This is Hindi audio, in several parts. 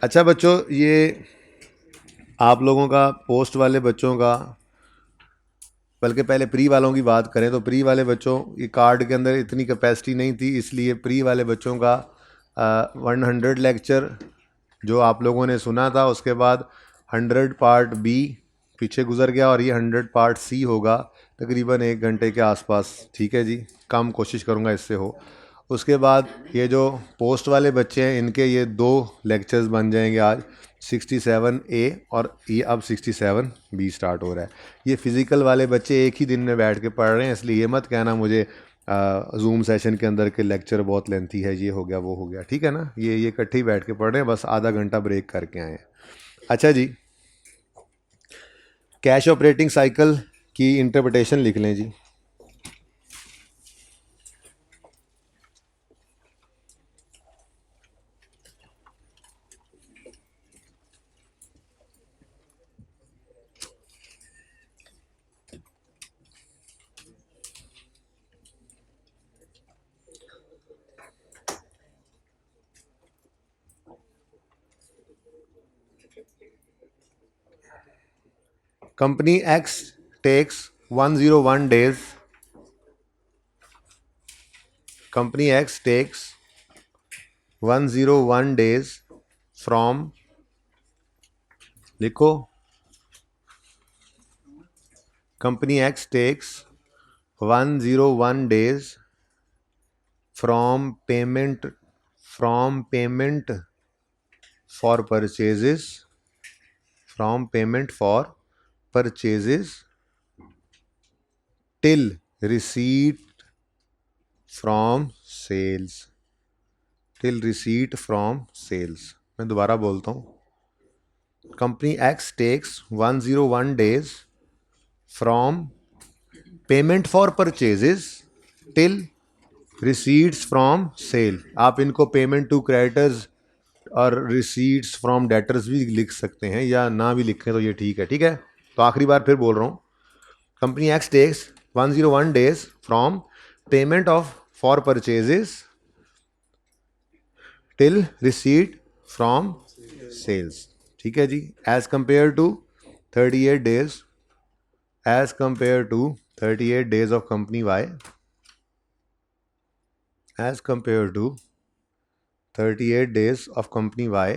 अच्छा बच्चों, ये आप लोगों का पोस्ट वाले बच्चों का, बल्कि पहले प्री वालों की बात करें तो प्री वाले बच्चों, ये कार्ड के अंदर इतनी कैपेसिटी नहीं थी, इसलिए प्री वाले बच्चों का 100 लेक्चर जो आप लोगों ने सुना था, उसके बाद 100 पार्ट बी पीछे गुजर गया और ये 100 पार्ट सी होगा तकरीबन 1 घंटे के आसपास। ठीक है जी, कम कोशिश करूँगा इससे हो। उसके बाद ये जो पोस्ट वाले बच्चे हैं, इनके ये 2 लेक्चर्स बन जाएंगे आज, 67A और ये अब 67B स्टार्ट हो रहा है। ये फिज़िकल वाले बच्चे एक ही दिन में बैठ के पढ़ रहे हैं, इसलिए ये मत कहना मुझे जूम सेशन के अंदर के लेक्चर बहुत लेंथी है, ये हो गया वो हो गया। ठीक है ना, ये इकट्ठे ही बैठ के पढ़ रहे हैं, बस आधा घंटा ब्रेक करके आए हैं। अच्छा जी, कैश ऑपरेटिंग साइकिल की इंटरप्रिटेशन लिख लें जी। Company X takes 101 days. Company X takes 101 days from, लिखो, company X takes 101 days from payment for purchases, till receipt from sales. मैं दोबारा बोलता हूँ, company X takes 101 days from payment for purchases till receipts from sale. आप इनको पेमेंट टू क्रेडिटर्स और रिसीट्स फ्रॉम डेटर्स भी लिख सकते हैं, या ना भी लिखें तो ये ठीक है। ठीक है, तो आखिरी बार फिर बोल रहा हूँ, company X takes 101 days from payment for purchases till receipt from sales. ठीक है जी, as compare to 38 days, as compared to 38 days of company Y, as compared to 38 days of company Y,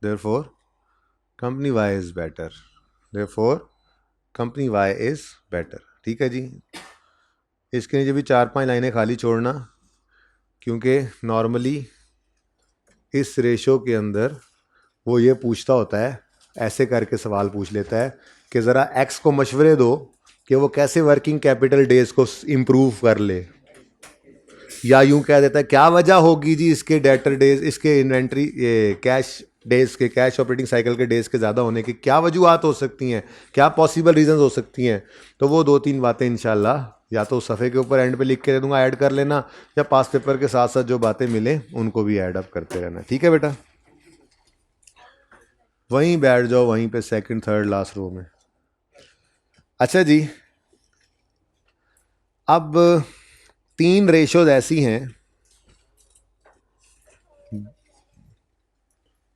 therefore company Y is better, therefore company Y is better। ठीक है जी, इसके नीचे भी 4-5 लाइनें खाली छोड़ना, क्योंकि नॉर्मली इस रेशो के अंदर वो ये पूछता होता है, ऐसे करके सवाल पूछ लेता है कि ज़रा एक्स को मशवरे दो कि वो कैसे वर्किंग कैपिटल डेज को इम्प्रूव कर ले, या यूं कह देता है क्या वजह होगी जी इसके डेटर डेज, इसके इन्वेंट्री, ये कैश डेज के, कैश ऑपरेटिंग साइकिल के डेज के ज़्यादा होने की क्या वजूहत हो सकती हैं, क्या पॉसिबल रीजंस हो सकती हैं। तो वो 2-3 बातें इंशाल्लाह या तो सफ़े के ऊपर एंड पे लिख के दे दूंगा, ऐड कर लेना, या पास पेपर के साथ साथ जो बातें मिले उनको भी ऐड अप करते रहना। ठीक है बेटा, वहीं बैठ जाओ, वहीं पे सेकंड थर्ड लास्ट रो में। अच्छा जी, अब 3 रेशोज ऐसी हैं,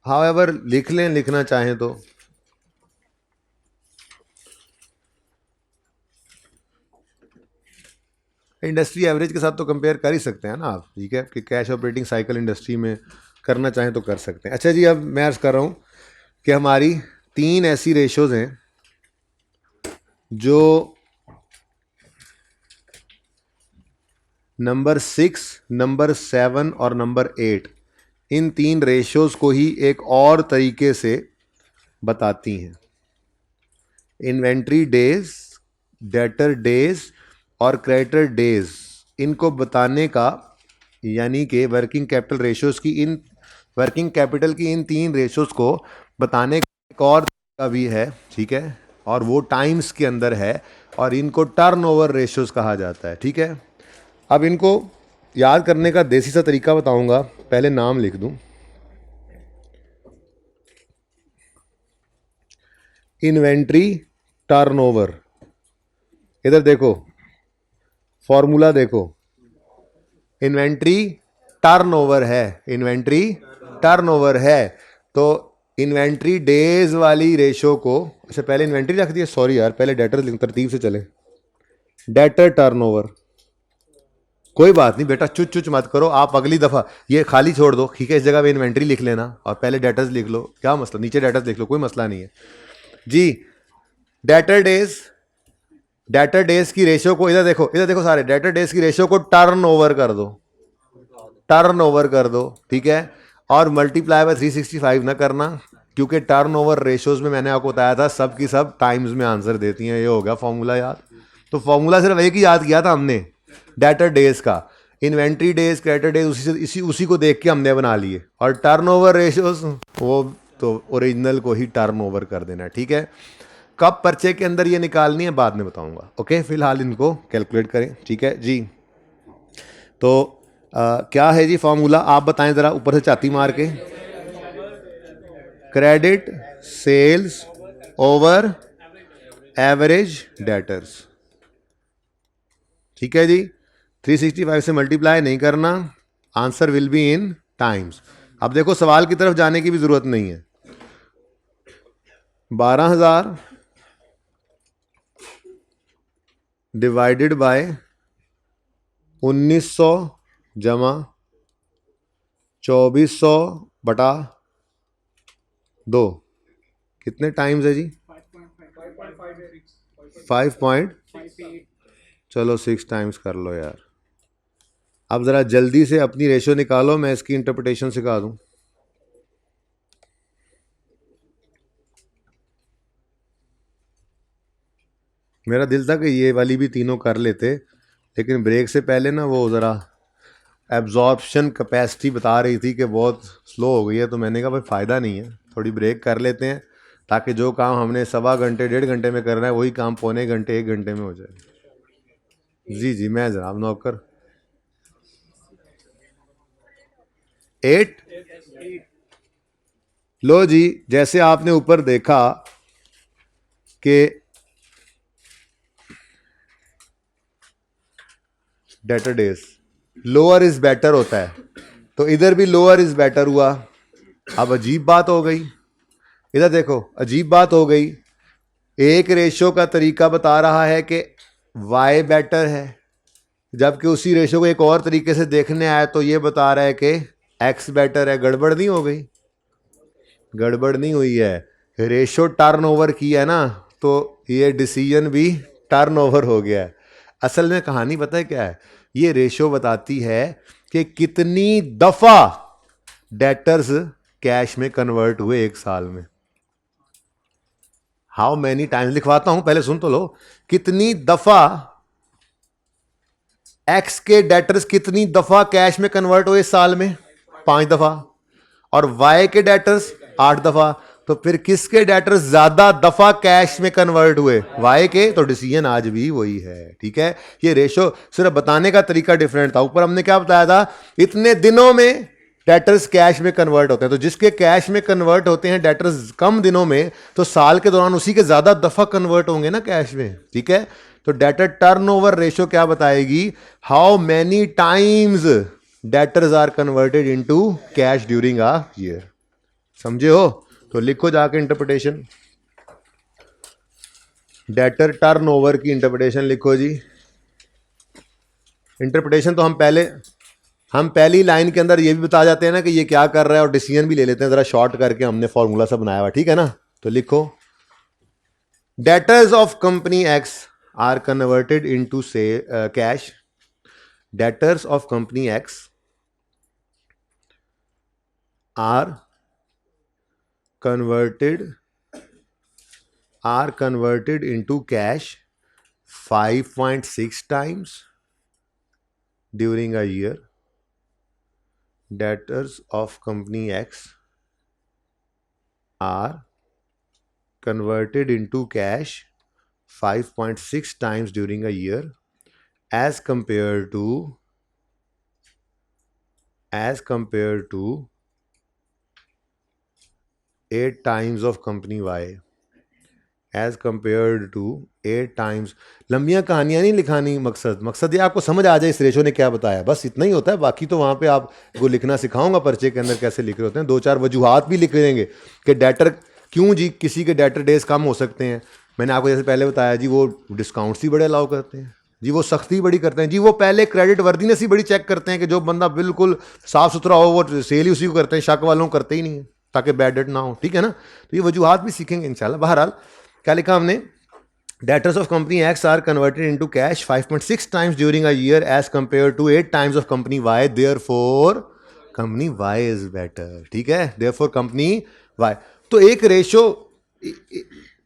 हाउएवर लिख लें लिखना चाहें तो, इंडस्ट्री एवरेज के साथ तो कंपेयर कर ही सकते हैं ना आप। ठीक है, कि कैश ऑपरेटिंग साइकिल इंडस्ट्री में करना चाहें तो कर सकते हैं। अच्छा जी, अब मैं अर्ज़ कर रहा हूँ कि हमारी 3 ऐसी रेशोज हैं जो नंबर 6, नंबर 7 और नंबर 8, इन 3 रेशोज को ही एक और तरीके से बताती हैं। इन्वेंट्री डेज, डेटर डेज और क्रेडिटर डेज, इनको बताने का, यानी कि वर्किंग कैपिटल रेशोज की, इन वर्किंग कैपिटल की इन 3 रेशोज को बताने का एक और तरीका भी है। ठीक है, और वो टाइम्स के अंदर है, और इनको टर्नओवर रेशोज कहा जाता है। ठीक है, अब इनको याद करने का देसी सा तरीका बताऊंगा, पहले नाम लिख दूं, इन्वेंट्री टर्नओवर। इधर देखो, फॉर्मूला देखो, इन्वेंट्री टर्नओवर है, इन्वेंट्री टर्नओवर है। तो इन्वेंट्री डेज वाली रेशो को, अच्छा पहले इन्वेंट्री रख दिया, सॉरी यार, पहले डेटर तरतीब से चले। डेटर टर्नओवर, कोई बात नहीं बेटा, चुच चुच मत करो, आप अगली दफा ये खाली छोड़ दो, ठीक है, इस जगह पे इन्वेंट्री लिख लेना और पहले डेटर्स लिख लो, क्या मसला, नीचे डेटर्स लिख लो, कोई मसला नहीं है जी। डेटर डेज, डेटर डेज की रेशियो को, इधर देखो, इधर देखो सारे, डेटर डेज की रेशियो को टर्न ओवर कर दो, टर्न ओवर कर दो, ठीक है। और मल्टीप्लाई बाय 365 ना करना, क्योंकि टर्न ओवर रेशियोज में मैंने आपको बताया था सब की सब टाइम्स में आंसर देती हैं। ये हो गया फॉर्मूला याद। तो फॉर्मूला सिर्फ एक ही याद किया था हमने, डेटर डेज का। इन्वेंट्री डेज, क्रेडिटर डेज, उसी को देख के हमने बना लिए। और टर्न ओवर रेशियोज वो तो ओरिजिनल को ही टर्न ओवर कर देना, ठीक है। कब पर्चे के अंदर ये निकालनी है बाद में बताऊंगा, ओके। फिलहाल इनको कैलकुलेट करें, ठीक है जी। तो क्या है जी फॉर्मूला, आप बताएं ज़रा ऊपर से छाती मार के। Credit sales over average debtors, ठीक है जी। 365 से मल्टीप्लाई नहीं करना, answer will be in times. अब देखो सवाल की तरफ जाने की भी जरूरत नहीं है। 12,000 डिवाइडेड बाय 1900 जमा 2400 बटा 2, कितने टाइम्स है जी? 5 चलो 6 टाइम्स कर लो यार। अब ज़रा जल्दी से अपनी रेशियो निकालो, मैं इसकी इंटरप्रिटेशन सिखा दूं। मेरा दिल था कि ये वाली भी तीनों कर लेते, लेकिन ब्रेक से पहले ना वो ज़रा एब्जॉर्प्शन कैपेसिटी बता रही थी कि बहुत स्लो हो गई है, तो मैंने कहा भाई फ़ायदा नहीं है, थोड़ी ब्रेक कर लेते हैं, ताकि जो काम हमने 1.25 घंटे 1.5 घंटे में करना है वही काम पौने घंटे 1 घंटे में हो जाए। जी जी, मैं जनाब नौकर। 8, लो जी, जैसे आपने ऊपर देखा कि debtor days lower is better होता है, तो इधर भी लोअर इज बेटर हुआ। अब अजीब बात हो गई, इधर देखो, अजीब बात हो गई। एक रेशो का तरीका बता रहा है कि y बेटर है, जबकि उसी रेशो को एक और तरीके से देखने आया तो ये बता रहा है कि x बेटर है। गड़बड़ नहीं हो गई? गड़बड़ नहीं हुई है, रेशो टर्न ओवर किया है ना, तो ये डिसीजन भी टर्न ओवर हो गया है। असल में कहानी पता है क्या है? ये रेशो बताती है कि कितनी दफा डेटर्स कैश में कन्वर्ट हुए एक साल में। हाउ मैनी टाइम्स, लिखवाता हूं पहले सुन तो लो। कितनी दफा एक्स के डेटर्स कितनी दफा कैश में कन्वर्ट हुए साल में? 5 दफा। और वाई के डेटर्स 8 दफा। तो फिर किसके डेटर्स ज्यादा दफा कैश में कन्वर्ट हुए? वाई के। तो डिसीजन आज भी वही है, ठीक है। ये रेशो सिर्फ बताने का तरीका डिफरेंट था। ऊपर हमने क्या बताया था? इतने दिनों में डेटर्स कैश में कन्वर्ट होते हैं, तो जिसके कैश में कन्वर्ट होते हैं डेटर्स कम दिनों में, तो साल के दौरान उसी के ज्यादा दफा कन्वर्ट होंगे ना कैश में, ठीक है। तो डेटर टर्नओवर रेशियो क्या बताएगी? How many times debtors are converted into cash during a year. समझे हो? तो लिखो जाके इंटरप्रिटेशन, डेटर टर्नओवर की इंटरप्रिटेशन लिखो जी। इंटरप्रिटेशन तो हम पहली लाइन के अंदर ये भी बता जाते हैं ना कि ये क्या कर रहा है, और डिसीजन भी ले लेते हैं जरा शॉर्ट करके, हमने फॉर्मूला सा बनाया हुआ, ठीक है ना। तो लिखो, debtors of company X are converted into से cash. Debtors of company X are converted into cash 5.6 times during a year. Debtors of company X are converted into cash 5.6 times during a year as compared to 8 times of company Y, as compare to 8 times. लंबियां कहानियां नहीं लिखानी, मकसद ये आपको समझ आ जाए इस रेशो ने क्या बताया, बस इतना ही होता है। बाकी तो वहाँ पे आपको लिखना सिखाऊंगा पर्चे के अंदर कैसे लिख रहे होते हैं। 2-4 वजूहात भी लिख देंगे कि डेटर क्यों जी किसी के डेटर डेज कम हो सकते हैं। मैंने आपको जैसे पहले बताया जी, वो डिस्काउंट्स ही बड़े अलाउ करते हैं जी, वो सख्ती बड़ी करते हैं जी, वो पहले क्रेडिट वर्दीनेस ही बड़ी चेक करते हैं कि जो बंदा बिल्कुल साफ सुथरा हो वो सेल ही उसी को करते हैं, शक वालों को करते ही नहीं है, ताकि बैड डेट ना हो। ठीक है ना, तो ये वजूहात भी सीखेंगे इंशाल्लाह। बहरहाल क्या लिखा हमने, debtors of company X are converted into cash 5.6 times during a year as compare to 8 times of company Y, therefore company Y is better. ठीक है, देयरफॉर कंपनी वाई। तो एक रेशो,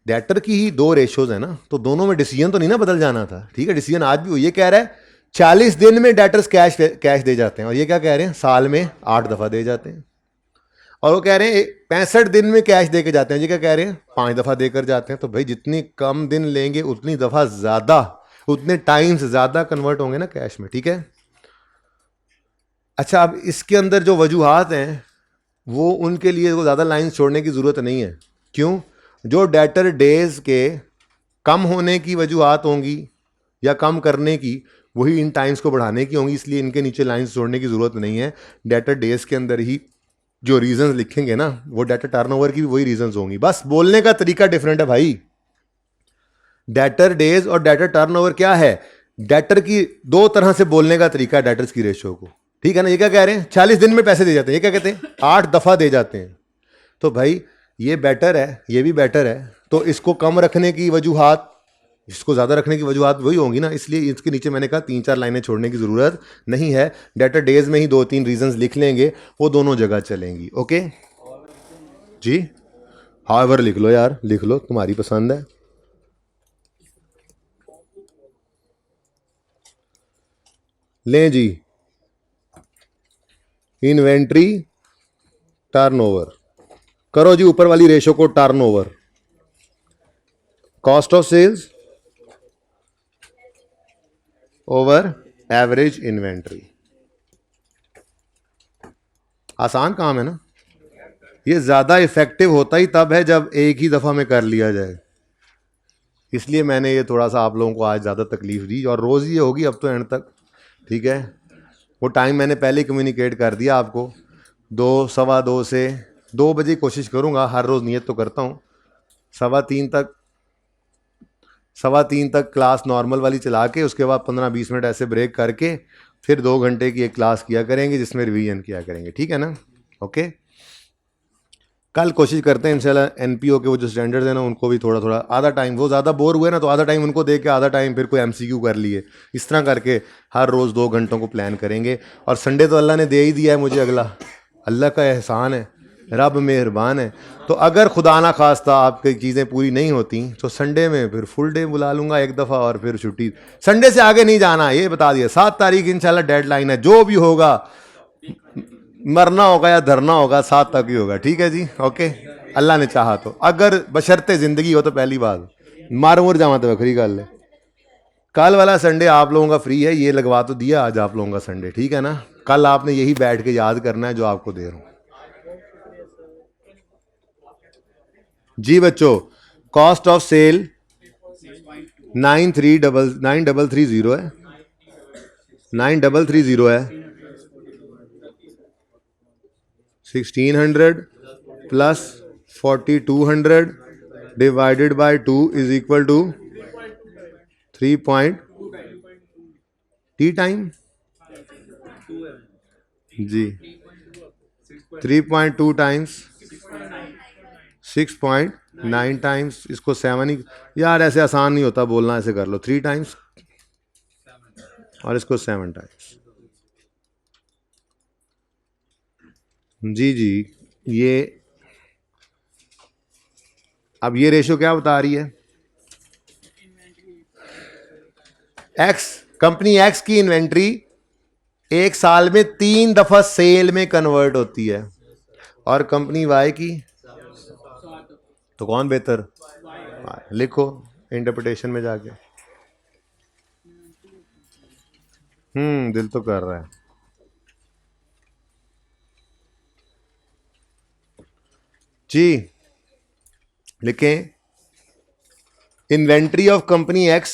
डेटर की ही 2 रेशोज है ना, तो दोनों में डिसीजन तो नहीं ना बदल जाना था। ठीक है, डिसीजन आज भी ये कह रहा है 40 दिन में डेटर्स कैश दे जाते हैं, और ये क्या कह रहे हैं साल में 8 दफा दे जाते हैं। और वो कह रहे हैं 65 दिन में कैश दे के जाते हैं, जी क्या कह रहे हैं 5 दफा देकर जाते हैं। तो भाई जितनी कम दिन लेंगे उतनी दफा ज्यादा, उतने टाइम्स ज्यादा कन्वर्ट होंगे ना कैश में। ठीक है, अच्छा अब इसके अंदर जो वजूहात हैं वो उनके लिए वो ज़्यादा लाइन छोड़ने की ज़रूरत नहीं है। क्यों, जो डेटर डेज के कम होने की वजूहात होंगी या कम करने की, वही इन टाइम्स को बढ़ाने की होंगी, इसलिए इनके नीचे लाइंस जोड़ने की ज़रूरत नहीं है। डेटर डेज के अंदर ही जो रीजंस लिखेंगे ना, वो डेटर टर्नओवर की भी वही रीजंस होंगी, बस बोलने का तरीका डिफरेंट है भाई। डेटर डेज और डेटर टर्नओवर क्या है, डेटर की 2 तरह से बोलने का तरीका है डेटर्स की रेशियो को। ठीक है ना, ये क्या कह रहे हैं 40 दिन में पैसे दे जाते हैं, ये क्या कहते हैं 8 दफा दे जाते हैं। तो भाई ये बेटर है, ये भी बेटर है, तो इसको कम रखने की वजूहात, इसको ज़्यादा रखने की वजूहात वही होंगी ना, इसलिए इसके नीचे मैंने कहा 3-4 लाइनें छोड़ने की ज़रूरत नहीं है। डेटर डेज में ही 2-3 रीजंस लिख लेंगे, वो दोनों जगह चलेंगी। ओके जी, हाउएवर लिख लो यार, लिख लो, तुम्हारी पसंद है। लें जी, इन्वेंट्री टर्नओवर, करो जी ऊपर वाली रेशो को turnover, cost of sales over average inventory. आसान काम है ना, ये ज़्यादा इफेक्टिव होता ही तब है जब एक ही दफ़ा में कर लिया जाए, इसलिए मैंने ये थोड़ा सा आप लोगों को आज ज़्यादा तकलीफ दी, और रोज़ ये होगी अब तो एंड तक। ठीक है, वो टाइम मैंने पहले ही कम्युनिकेट कर दिया आपको, 2, 2:15 से 2 बजे कोशिश करूँगा, हर रोज़ नियत तो करता हूँ। 3:15 तक क्लास नॉर्मल वाली चला के, उसके बाद 15-20 मिनट ऐसे ब्रेक करके फिर 2 घंटे की एक क्लास किया करेंगे जिसमें रिवीजन किया करेंगे। ठीक है ना, ओके। कल कोशिश करते हैं इंशाल्लाह एनपीओ के वो जो स्टैंडर्ड्स हैं ना उनको भी थोड़ा थोड़ा, आधा टाइम, वो ज़्यादा बोर हुए ना तो आधा टाइम उनको दे के आधा टाइम फिर कोई एमसीक्यू कर लिए, इस तरह करके हर रोज़ 2 घंटों को प्लान करेंगे। और संडे तो अल्लाह ने दे ही दिया है मुझे, अगला अल्लाह का एहसान है, रब मेहरबान है। तो अगर खुदा ना खास्ता आपकी चीज़ें पूरी नहीं होती तो संडे में फिर फुल डे बुला लूँगा एक दफ़ा, और फिर छुट्टी। संडे से आगे नहीं जाना, ये बता दिया। 7 तारीख इंशाल्लाह डेडलाइन है, जो भी होगा, मरना होगा या धरना होगा, 7 तक ही होगा। ठीक है जी, ओके, अल्लाह ने चाहा तो, अगर बशर्ते ज़िंदगी हो तो। पहली बात मार मुर जावा तो वखरी गल है। कल वाला संडे आप लोगों का फ्री है, ये लगवा तो दिया आज आप लोगों का संडे। ठीक है ना, कल आपने यही बैठ के याद करना है जो आपको दे रहा हूं जी बच्चों। कॉस्ट ऑफ सेल 9330 है, 9330 है, 1600 plus 4200 divided by 2 is equal to 3 point T time जी, 3.2 टाइम्स 6.9 टाइम्स, इसको 7 ही, यार ऐसे आसान नहीं होता बोलना, ऐसे कर लो 3 टाइम्स और इसको 7 टाइम्स। जी जी, ये अब ये रेशो क्या बता रही है, एक्स, कंपनी एक्स की इन्वेंट्री एक साल में 3 दफा सेल में कन्वर्ट होती है, और कंपनी वाई की, तो कौन बेहतर, लिखो इंटरप्रिटेशन में जाके। दिल तो कर रहा है। जी लिखें, इन्वेंट्री ऑफ कंपनी एक्स,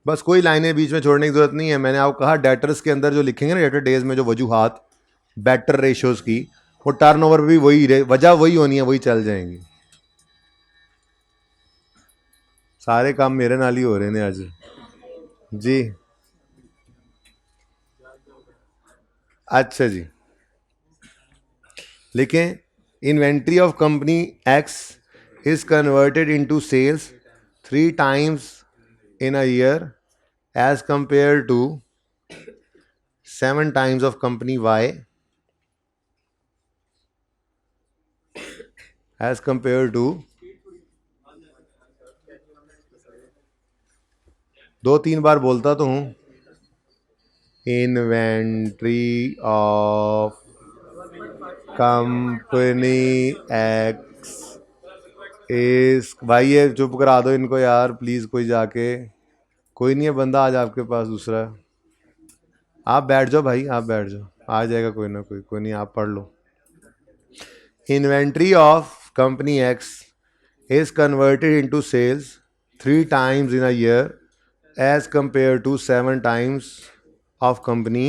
बस कोई लाइनें बीच में छोड़ने की जरूरत नहीं है। मैंने आपको कहा डेटर्स के अंदर जो लिखेंगे ना डेटर डेज में जो वजूहात बेटर रेशियोज की, वो टर्नओवर भी वही वजह वही होनी है, वही चल जाएंगी। सारे काम मेरे नाल ही हो रहे हैं आज जी। अच्छा जी, लिखें inventory of company X is converted into sales 3 times in a year as compared to 7 times of company Y as compared to 2-3 बार बोलता तो हूँ। इन्वेंट्री ऑफ कंपनी एक्स इस, भाई ये चुप करा दो इनको यार प्लीज़, कोई जाके, कोई नहीं है बंदा आज आपके पास दूसरा। आप बैठ जाओ भाई, आप बैठ जाओ, आ जाएगा कोई ना कोई, कोई नहीं, आप पढ़ लो। Inventory of company X is converted into sales 3 times in a year as compared to 7 times of company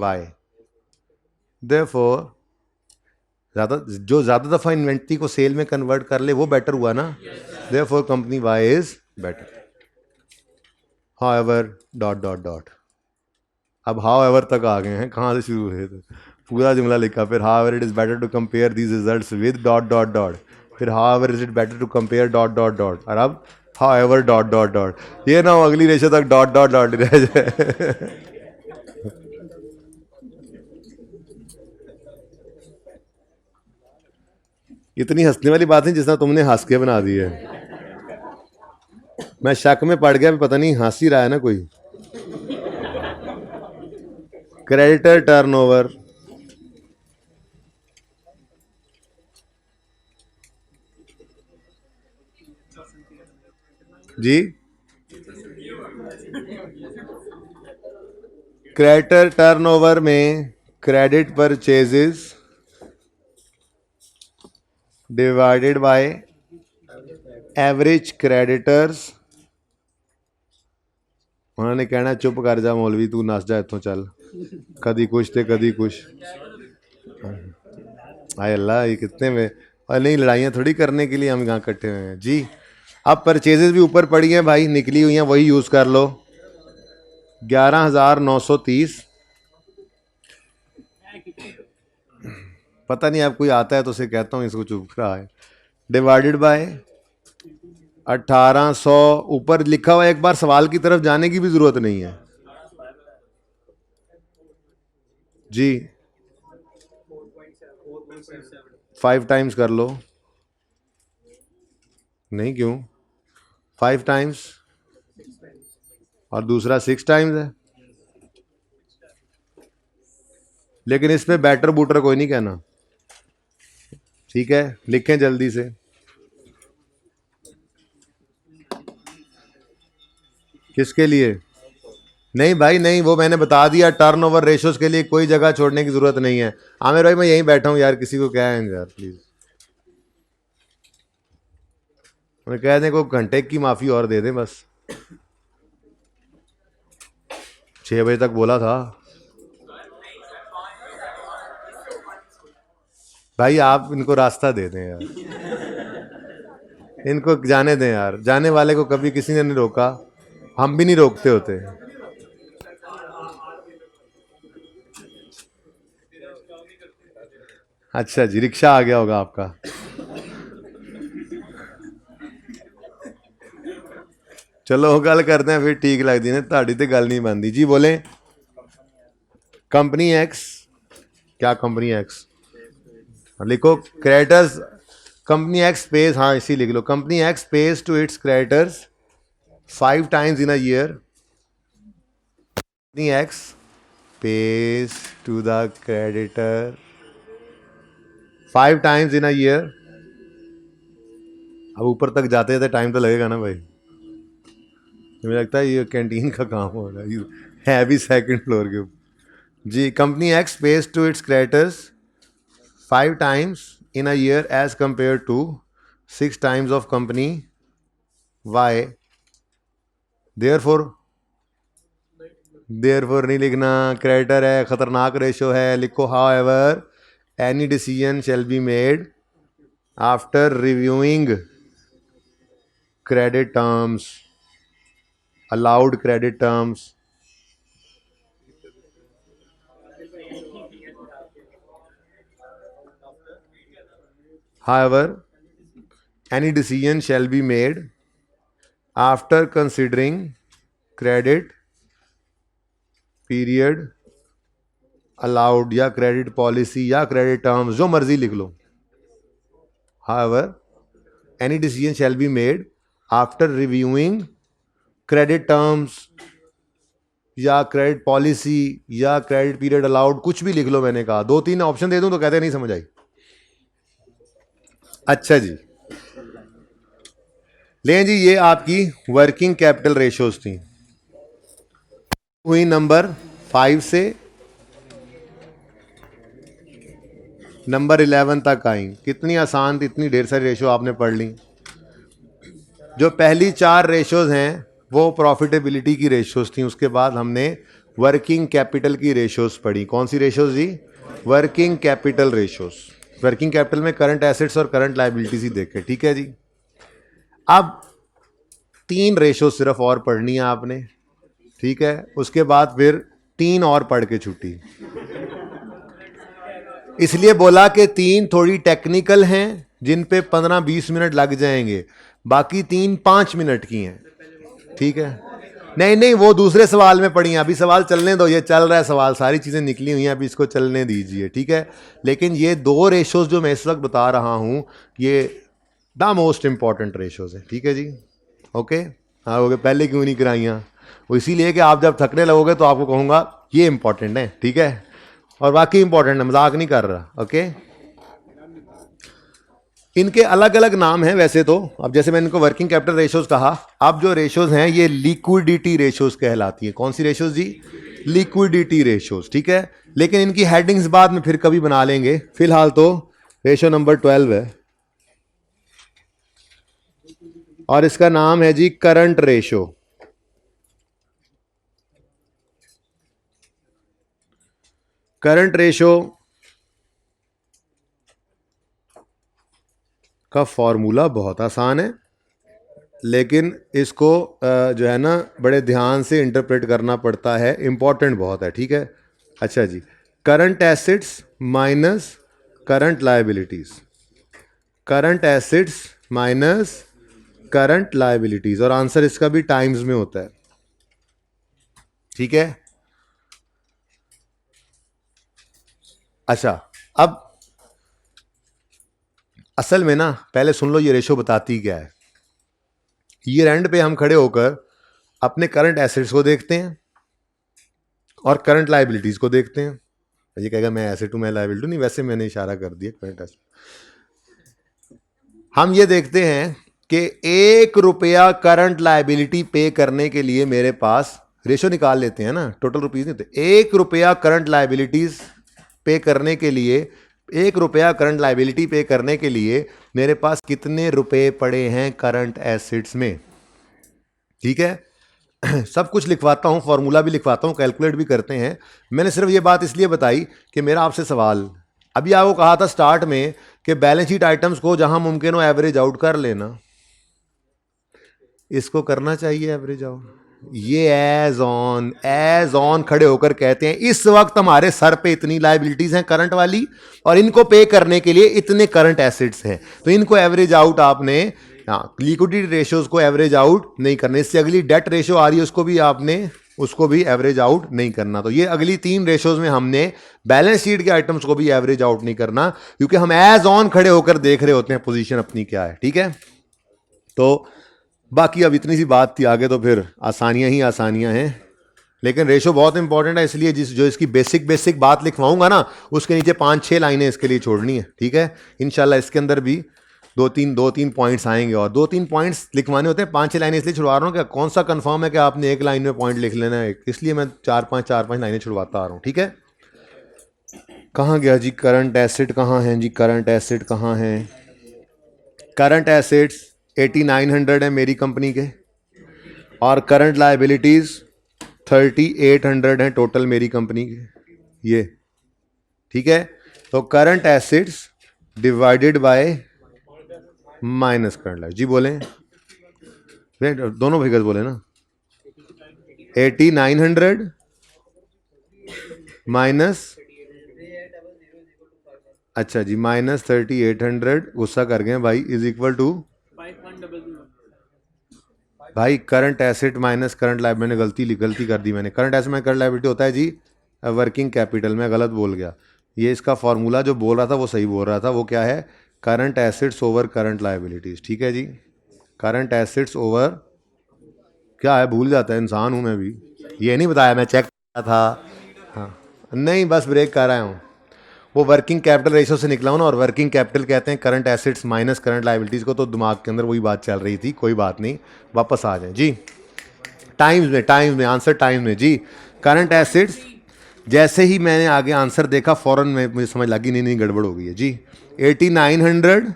Y. Therefore, जो ज़्यादा दफ़ा इन्वेंट्री को सेल में कन्वर्ट कर ले वो बेटर हुआ ना। Therefore, company Y is better. However, dot dot dot, अब however तक आ गए हैं, कहाँ से शुरू हुए थे, पूरा जुमला लिखा, फिर however it is better to compare these results with dot dot dot, फिर however is it better to compare dot dot dot, और अब however डॉट डॉट डॉट। ये ना हो अगली रेशो तक डॉट डॉट डॉट रह जाए। इतनी हंसने वाली बात है जिस तरह तुमने हंस के बना दी है। मैं शक में पड़ गया, पता नहीं हंस ही रहा है ना कोई। क्रेडिटर टर्नओवर, जी क्रेडिटर टर्नओवर में credit purchases divided by average creditors. उन्होंने कहना चुप कर जा मौलवी, तू नस जा इतों, चल, कदी कुछ थे कदी कुछ। आए अल्लाह, ये कितने में, और नहीं लड़ाइयाँ थोड़ी करने के लिए हम यहाँ इकट्ठे हुए हैं जी। अब परचेजेस भी ऊपर पड़ी हैं भाई, निकली हुई हैं, वही यूज़ कर लो। 11,930, पता नहीं अब कोई आता है तो उसे कहता हूँ इसको चुप रहा है, डिवाइडेड बाय 1800। ऊपर लिखा हुआ है, एक बार सवाल की तरफ जाने की भी जरूरत नहीं है जी। 5 टाइम्स कर लो, नहीं क्यों 5 टाइम्स, और दूसरा 6 टाइम्स है, लेकिन इसमें बैटर बूटर कोई नहीं कहना, ठीक है, लिखें जल्दी से। किसके लिए? नहीं भाई नहीं, वो मैंने बता दिया, टर्नओवर रेशोज के लिए कोई जगह छोड़ने की जरूरत नहीं है। आमिर भाई मैं यहीं बैठा हूं यार, किसी को क्या है यार प्लीज, मैं कह दें को घंटे की माफी और दे दें बस। 6 बजे तक बोला था भाई, आप इनको रास्ता दे दें यार, इनको जाने दें यार, जाने वाले को कभी किसी ने नहीं रोका, हम भी नहीं रोकते होते। अच्छा जी, रिक्शा आ गया होगा आपका। चलो गल करते हैं फिर, ठीक लगती है ताड़ी तो गल नहीं बनती जी। बोले कंपनी एक्स, क्या कंपनी एक्स लिखो, क्रेडिटर्स कंपनी एक्स पेज, हाँ इसी लिख लो, company X page to its creditors 5 times in a year। Company X page to the creditor 5 times in a year। अब ऊपर तक जाते जाते टाइम तो लगेगा ना भाई, मुझे लगता है ये कैंटीन का काम हो रहा है भी सेकंड फ्लोर के ऊपर जी। Company X page to its creditors 5 times in a year as compared to 6 times of company Y, therefore नहीं लिखना, क्रेडिटर है, खतरनाक रेशो है, लिखो however any decision shall be made after reviewing credit terms, allowed credit terms, however any decision shall be made after considering credit period allowed या क्रेडिट पॉलिसी या क्रेडिट टर्म्स, जो मर्जी लिख लो. however any decision shall be made after reviewing credit terms या क्रेडिट पॉलिसी या क्रेडिट पीरियड अलाउड, कुछ भी लिख लो. मैंने कहा 2-3 ऑप्शन दे दूं तो कहते नहीं समझ आई. अच्छा जी, लें जी, ये आपकी वर्किंग कैपिटल रेशोज थी, हुई नंबर 5 से नंबर 11 तक आई. कितनी आसान थी, इतनी ढेर सारी रेशो आपने पढ़ ली. जो पहली 4 रेशोज हैं वो प्रॉफिटेबिलिटी की रेशोज थी. उसके बाद हमने वर्किंग कैपिटल की रेशोज पढ़ी. कौन सी रेशोज जी? Working capital ratios. Working capital में करंट एसेट्स और करंट लायबिलिटीज ही देखे. ठीक है जी. अब 3 रेशो सिर्फ और पढ़नी है आपने. ठीक है, उसके बाद फिर 3 और पढ़ के छुट्टी. इसलिए बोला कि 3 थोड़ी टेक्निकल हैं जिन पे 15-20 मिनट लग जाएंगे, बाकी 3 5 मिनट की हैं. ठीक है, नहीं वो दूसरे सवाल में पढ़ी हैं. अभी सवाल चलने दो, ये चल रहा है सवाल, सारी चीज़ें निकली हुई हैं, अभी इसको चलने दीजिए. ठीक है, लेकिन ये 2 रेशोज जो मैं इस वक्त बता रहा हूं, ये द मोस्ट इंपॉर्टेंट रेशोज है. ठीक है जी, ओके. हाँ, हो गए. पहले क्यों नहीं कराइयाँ? वो इसीलिए कि आप जब थकने लगोगे तो आपको कहूँगा ये इंपॉर्टेंट है. ठीक है, और वाकई इंपॉर्टेंट है, मजाक नहीं कर रहा. ओके, इनके अलग अलग नाम हैं वैसे तो. अब जैसे मैंने इनको वर्किंग कैपिटल रेशोज कहा, अब जो रेशोज हैं ये लिक्विडिटी रेशोज कहलाती हैं. कौन सी रेशोज जी? Liquidity ratios. ठीक है, लेकिन इनकी हेडिंग्स बाद में फिर कभी बना लेंगे. फिलहाल तो रेशो नंबर 12 है और इसका नाम है जी करंट रेशो. करंट रेशो का फॉर्मूला बहुत आसान है, लेकिन इसको जो है ना बड़े ध्यान से इंटरप्रेट करना पड़ता है. इंपॉर्टेंट बहुत है. ठीक है, अच्छा जी. Current assets minus current liabilities, current assets minus current liabilities, और आंसर इसका भी टाइम्स में होता है. ठीक है, अच्छा. अब असल में ना पहले सुन लो ये रेशो बताती क्या है. ईयर एंड पे हम खड़े होकर अपने करंट एसेट्स को देखते हैं और करंट लायबिलिटीज को देखते हैं. ये कहेगा मैं एसेट हूं, मैं लायबिलिटी नहीं, वैसे मैंने इशारा कर दिया करंट एसेट. हम ये देखते हैं कि 1 रुपया करंट लायबिलिटी पे करने के लिए मेरे पास, रेशो निकाल लेते हैं ना, टोटल रुपीज नहीं होते. 1 रुपया करंट लायबिलिटीज पे करने के लिए, 1 रुपया करंट लायबिलिटी पे करने के लिए मेरे पास कितने रुपए पड़े हैं करंट एसेट्स में. ठीक है, सब कुछ लिखवाता हूं, फॉर्मूला भी लिखवाता हूं, कैलकुलेट भी करते हैं. मैंने सिर्फ ये बात इसलिए बताई कि मेरा आपसे सवाल, अभी आपको कहा था स्टार्ट में कि बैलेंस शीट आइटम्स को जहां मुमकिन हो एवरेज आउट कर लेना. इसको करना चाहिए एवरेज आउट. ये एज ऑन खड़े होकर कहते हैं इस वक्त हमारे सर पे इतनी लायबिलिटीज हैं करंट वाली, और इनको पे करने के लिए इतने करंट एसेट्स हैं, तो इनको एवरेज आउट आपने, लिक्विडिटी रेशियोज को एवरेज आउट नहीं करना. इससे अगली डेट रेशियो आ रही है, उसको भी आपने, उसको भी एवरेज आउट नहीं करना. तो ये अगली 3 रेशियोज में हमने बैलेंस शीट के आइटम्स को भी एवरेज आउट नहीं करना, क्योंकि हम एज ऑन खड़े होकर देख रहे होते हैं पोजीशन अपनी क्या है. ठीक है, तो बाकी अब इतनी सी बात थी, आगे तो फिर आसानियां ही आसानियां हैं. लेकिन रेशो बहुत इंपॉर्टेंट है, इसलिए जो इसकी बेसिक बात लिखवाऊंगा ना, उसके नीचे 5-6 लाइनें इसके लिए छोड़नी है. ठीक है, इंशाल्लाह इसके अंदर भी 2-3 पॉइंट्स आएंगे, और 2-3 पॉइंट्स लिखवाने होते हैं. 5-6 लाइनें इसलिए छुड़वा रहा हूँ कि कौन सा कंफर्म है कि आपने एक लाइन में पॉइंट लिख लेना है, इसलिए मैं 4-5 लाइनें छुड़वाता आ रहा हूँ. ठीक है, कहाँ गया जी करंट एसेट, कहाँ हैं जी करंट एसेट, कहाँ हैं करंट एसेट्स. 8900 है मेरी कंपनी के, और करंट लायबिलिटीज 3800 हैं टोटल मेरी कंपनी के। ये ठीक है। तो current assets divided by minus current liability. जी बोलें, दोनों फिगर्स बोले ना। 8900 माइनस, अच्छा जी, माइनस 3800, गुस्सा कर गए भाई, इज इक्वल टू भाई current asset minus current liability. मैंने गलती कर दी मैंने। Current asset minus current liability होता है जी वर्किंग कैपिटल। मैं गलत बोल गया। ये इसका फॉर्मूला जो बोल रहा था वो सही बोल रहा था। वो क्या है? Current assets over current liabilities. ठीक है जी, करंट एसेट्स ओवर, क्या है भूल जाता है, इंसान हूँ मैं भी। ये नहीं बताया, मैं चेक कर रहा था। हाँ नहीं, बस ब्रेक कर रहा हूँ। वो वर्किंग कैपिटल रेशो से निकला हूँ ना, और वर्किंग कैपिटल कहते हैं current assets minus current liabilities को। तो दिमाग के अंदर वही बात चल रही थी, कोई बात नहीं, वापस आ जाए जी। टाइम्स में आंसर टाइम्स में जी। करंट एसेट्स, जैसे ही मैंने आगे आंसर देखा फौरन में मुझे समझ लगी नहीं गड़बड़ हो गई है जी। 8900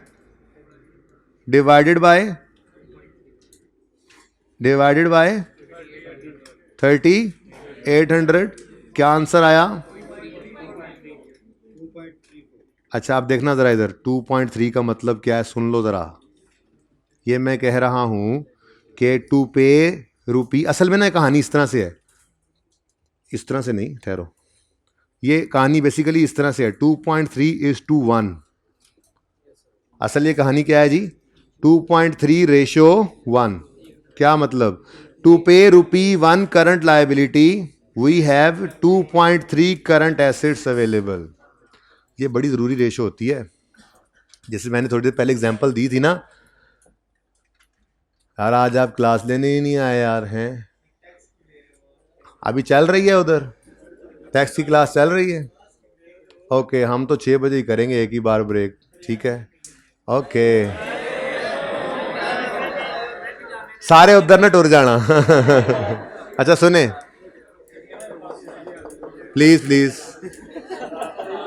डिवाइडेड बाय 3800, क्या आंसर आया? अच्छा आप देखना ज़रा इधर, 2.3 का मतलब क्या है सुन लो ज़रा। ये मैं कह रहा हूँ कि टू पे रुपी, असल में ना कहानी इस तरह से है, इस तरह से नहीं, ठहरो, ये कहानी बेसिकली इस तरह से है। 2.3:1। असल ये कहानी क्या है जी? 2.3:1। क्या मतलब? To pay ₹1 current liability we have 2.3 current assets available. ये बड़ी ज़रूरी रेशो होती है। जैसे मैंने थोड़ी देर पहले एग्जांपल दी थी ना यार, आज आप क्लास लेने ही नहीं आए यार। हैं अभी चल रही है उधर टैक्स की क्लास चल रही है? ओके, हम तो 6 बजे ही करेंगे एक ही बार ब्रेक, ठीक है? ओके, सारे उधर न टुर जाना। अच्छा सुने, प्लीज प्लीज,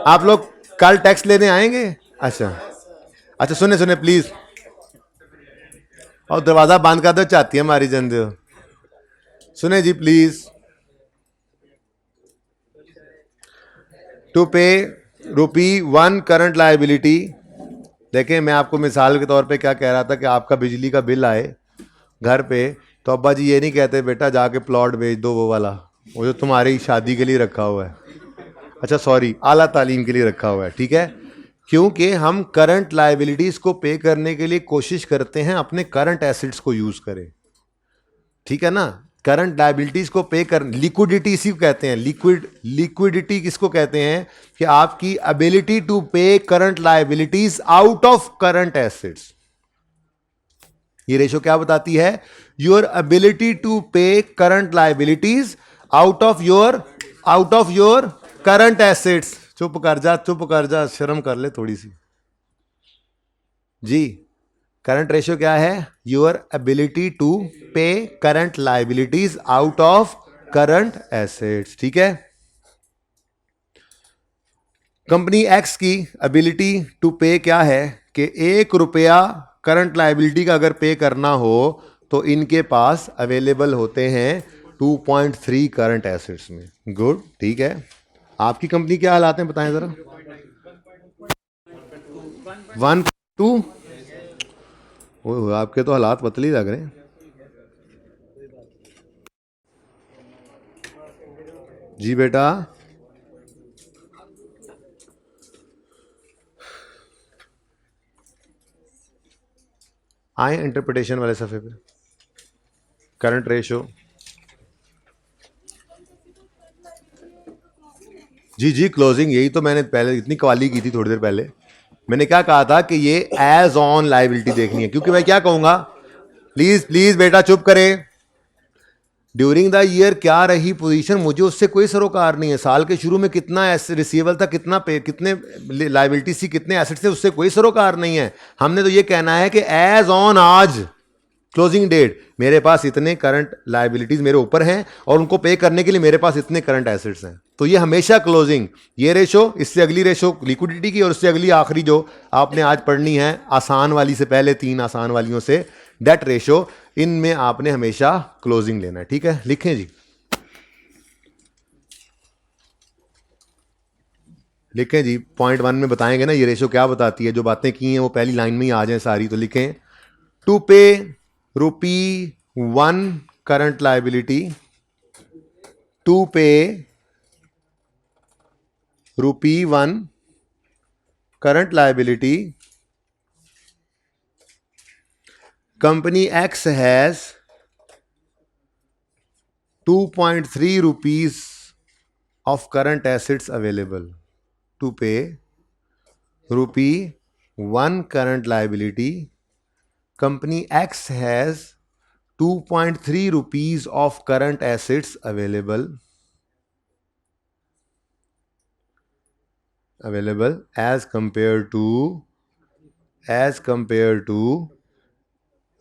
आप लोग कल टैक्स लेने आएंगे? अच्छा सुने प्लीज, और दरवाजा बंद कर दो, चाहती है हमारी जन दो। सुने जी please. To pay ₹1 current liability. देखें, मैं आपको मिसाल के तौर पे क्या कह रहा था कि आपका बिजली का बिल आए घर पे, तो अब्बा जी ये नहीं कहते बेटा जाके प्लॉट बेच दो वो वाला, वो जो तुम्हारी शादी के लिए रखा हुआ है, अच्छा सॉरी आला तालीम के लिए रखा हुआ है, ठीक है? क्योंकि हम करंट लायबिलिटीज़ को पे करने के लिए कोशिश करते हैं अपने करंट एसेट्स को यूज़ करें, ठीक है ना? करंट लायबिलिटीज को पे कर, लिक्विडिटी इसी को कहते हैं। लिक्विडिटी किसको कहते हैं? कि आपकी एबिलिटी टू पे current liabilities out of current assets. ये रेशो क्या बताती है? योर एबिलिटी टू पे current liabilities out of your current assets. चुप कर जा, शर्म कर ले थोड़ी सी जी। करंट रेशियो क्या है? योर एबिलिटी टू पे current liabilities out of current assets, ठीक है? कंपनी एक्स की एबिलिटी टू पे क्या है कि ₹1 करंट लायबिलिटी का अगर पे करना हो तो इनके पास अवेलेबल होते हैं 2.3 करंट एसेट्स में। गुड, ठीक है। आपकी कंपनी क्या हालात हैं बताएं जरा। 1.2। आपके तो हालात पतली लग रहे हैं। जी बेटा, आए इंटरप्रिटेशन वाले सफ़े पे। करंट रेशो, जी क्लोजिंग, यही तो मैंने पहले इतनी कवाली की थी थोड़ी देर पहले। मैंने क्या कहा था कि ये एज ऑन लायबिलिटी देखनी है, क्योंकि मैं क्या कहूंगा, प्लीज बेटा चुप करें। ड्यूरिंग द ईयर क्या रही पोजीशन, मुझे उससे कोई सरोकार नहीं है। साल के शुरू में कितना रिसीवेबल था, कितने लायबिलिटी थी, कितने एसेट्स थे, उससे कोई सरोकार नहीं है। हमने तो ये कहना है कि एज ऑन आज क्लोजिंग डेट मेरे पास इतने करंट लायबिलिटीज मेरे ऊपर हैं और उनको पे करने के लिए मेरे पास इतने करंट एसेट्स हैं। तो ये हमेशा क्लोजिंग, ये रेशो, इससे अगली रेशो लिक्विडिटी की, और उससे अगली आखिरी जो आपने आज पढ़नी है आसान वाली से पहले 3 आसान वालियों से, दैट रेशो, इनमें आपने हमेशा क्लोजिंग लेना है, ठीक है। लिखें जी, लिखें जी, पॉइंट 1 में बताएंगे ना ये रेशो क्या बताती है, जो बातें की हैं वो पहली लाइन में ही आ जाए सारी, तो लिखें to pay ₹1 current liability, to pay ₹1 current liability, company एक्स has 2.3 rupees of current assets available. To pay ₹1 current liability, company X has 2.3 rupees of current assets available as compared to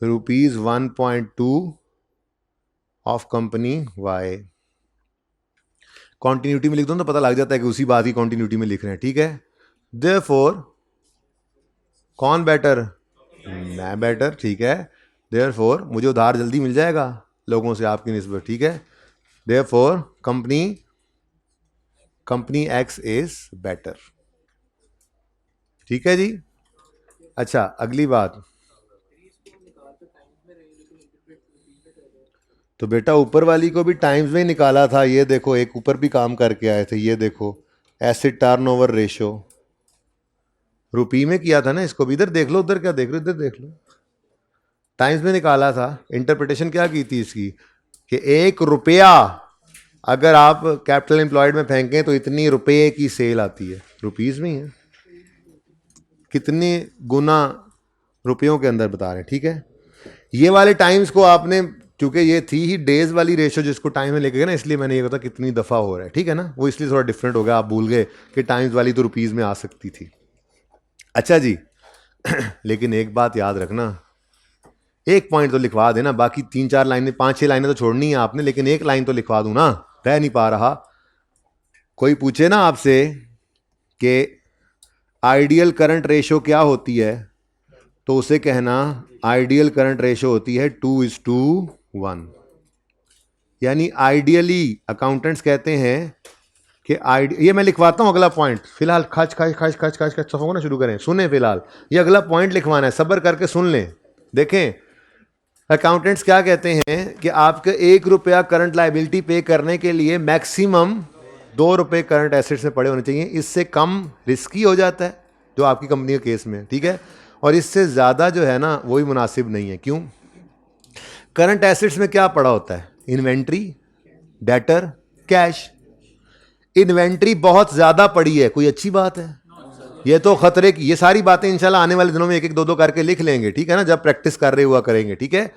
₹1.2 of company Y. Continuity में लिख दो तो पता लग जाता है कि उसी बात की कॉन्टिन्यूटी में लिख रहे हैं, ठीक है। देयरफॉर कौन बेटर? मैं बेटर, ठीक है। देयरफॉर मुझे उधार जल्दी मिल जाएगा लोगों से आपकी निस्बत, ठीक है। Therefore company X is better, ठीक है जी। अच्छा, अगली बात, तो बेटा ऊपर वाली को भी टाइम्स में निकाला था, ये देखो एक ऊपर भी काम करके आए थे, ये देखो एसिड टर्नओवर रेशो रुपी में किया था ना, इसको भी इधर देख लो, उधर क्या देख रहे हो, इधर देख लो, टाइम्स में निकाला था। इंटरप्रिटेशन क्या की थी इसकी कि ₹1 अगर आप कैपिटल एम्प्लॉयड में फेंकें तो इतनी रुपये की सेल आती है, रुपीज में ही है, कितने गुना रुपयों के अंदर बता रहे हैं, ठीक है। ये वाले टाइम्स को आपने, क्योंकि ये थी ही डेज वाली रेशो जिसको टाइम में लेके गए ना, इसलिए मैंने ये कहा कितनी दफ़ा हो रहा है, ठीक है ना, वो इसलिए थोड़ा डिफरेंट हो गया, आप भूल गए कि टाइम्स वाली तो रुपीज़ में आ सकती थी। अच्छा जी लेकिन एक बात याद रखना, एक पॉइंट तो लिखवा देना, बाकी 3-4 लाइनें 5-6 लाइनें तो छोड़नी है आपने, लेकिन एक लाइन तो लिखवा दूँ ना, रह नहीं पा रहा। कोई पूछे ना आपसे कि आइडियल करंट रेशो क्या होती है, तो उसे कहना आइडियल करंट रेशो होती है 2:1। यानी आइडियली अकाउंटेंट्स कहते हैं कि ये मैं लिखवाता हूं अगला पॉइंट, फिलहाल खच खच खच खच खच खच ना शुरू करें, सुने फिलहाल ये अगला पॉइंट लिखवाना है, सब्र करके सुन लें। देखें अकाउंटेंट्स क्या कहते हैं कि आपके ₹1 करंट लाइबिलिटी पे करने के लिए मैक्सिमम ₹2 करंट एसेट्स में पड़े होने चाहिए, इससे कम रिस्की हो जाता है जो आपकी कंपनी के केस में, ठीक है, और इससे ज़्यादा जो है ना वही मुनासिब नहीं है। क्यों? करंट एसेट्स में क्या पड़ा होता है? Inventory, debtor, cash. इन्वेंट्री बहुत ज़्यादा पड़ी है, कोई अच्छी बात है? ये तो खतरे की, ये सारी बातें इंशाल्लाह आने वाले दिनों में एक एक दो दो करके लिख लेंगे, ठीक है ना, जब प्रैक्टिस कर रहे हुआ करेंगे, ठीक है,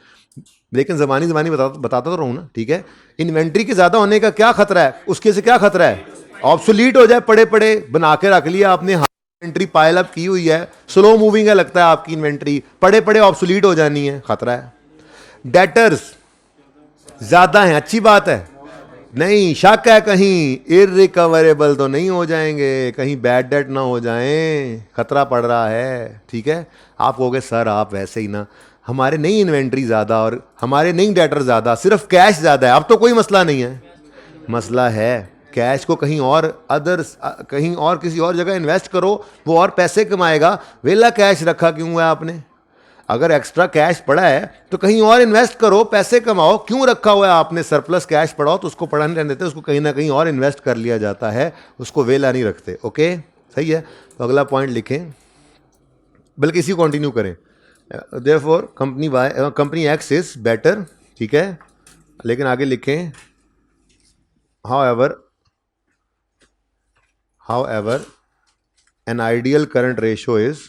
लेकिन ज़बानी बताता तो रहूँ ना, ठीक है। इन्वेंट्री के ज़्यादा होने का क्या खतरा है? उसके से क्या खतरा है? ऑब्सोलीट हो जाए, पड़े पड़े बना के रख लिया आपने, इन्वेंट्री पाइल अप की हुई है, स्लो मूविंग है लगता है आपकी इन्वेंट्री, पड़े पड़े ऑब्सोलीट हो जानी है, खतरा है। डेटर्स ज़्यादा हैं, अच्छी बात है, नहीं शक है कहीं इररिकवरेबल तो नहीं हो जाएंगे, कहीं बैड डेट ना हो जाएं, खतरा पड़ रहा है, ठीक है। आप कहोगे सर आप वैसे ही ना, हमारे नहीं इन्वेंट्री ज़्यादा और हमारे नहीं डेटर ज़्यादा, सिर्फ कैश ज़्यादा है, अब तो कोई मसला नहीं है। मसला है कैश को कहीं और अदर्स, कहीं और किसी और जगह इन्वेस्ट करो, वो और पैसे कमाएगा, वेला कैश रखा क्यों है आपने? अगर एक्स्ट्रा कैश पड़ा है तो कहीं और इन्वेस्ट करो, पैसे कमाओ, क्यों रखा हुआ है आपने? सरप्लस कैश पड़ा हो तो उसको पड़ा नहीं रहने देते, उसको कहीं ना कहीं और इन्वेस्ट कर लिया जाता है, उसको वेला नहीं रखते। ओके, सही है। तो अगला पॉइंट लिखें, बल्कि इसी कंटिन्यू करें। Therefore company X is better, ठीक है, लेकिन आगे लिखें however an ideal current ratio is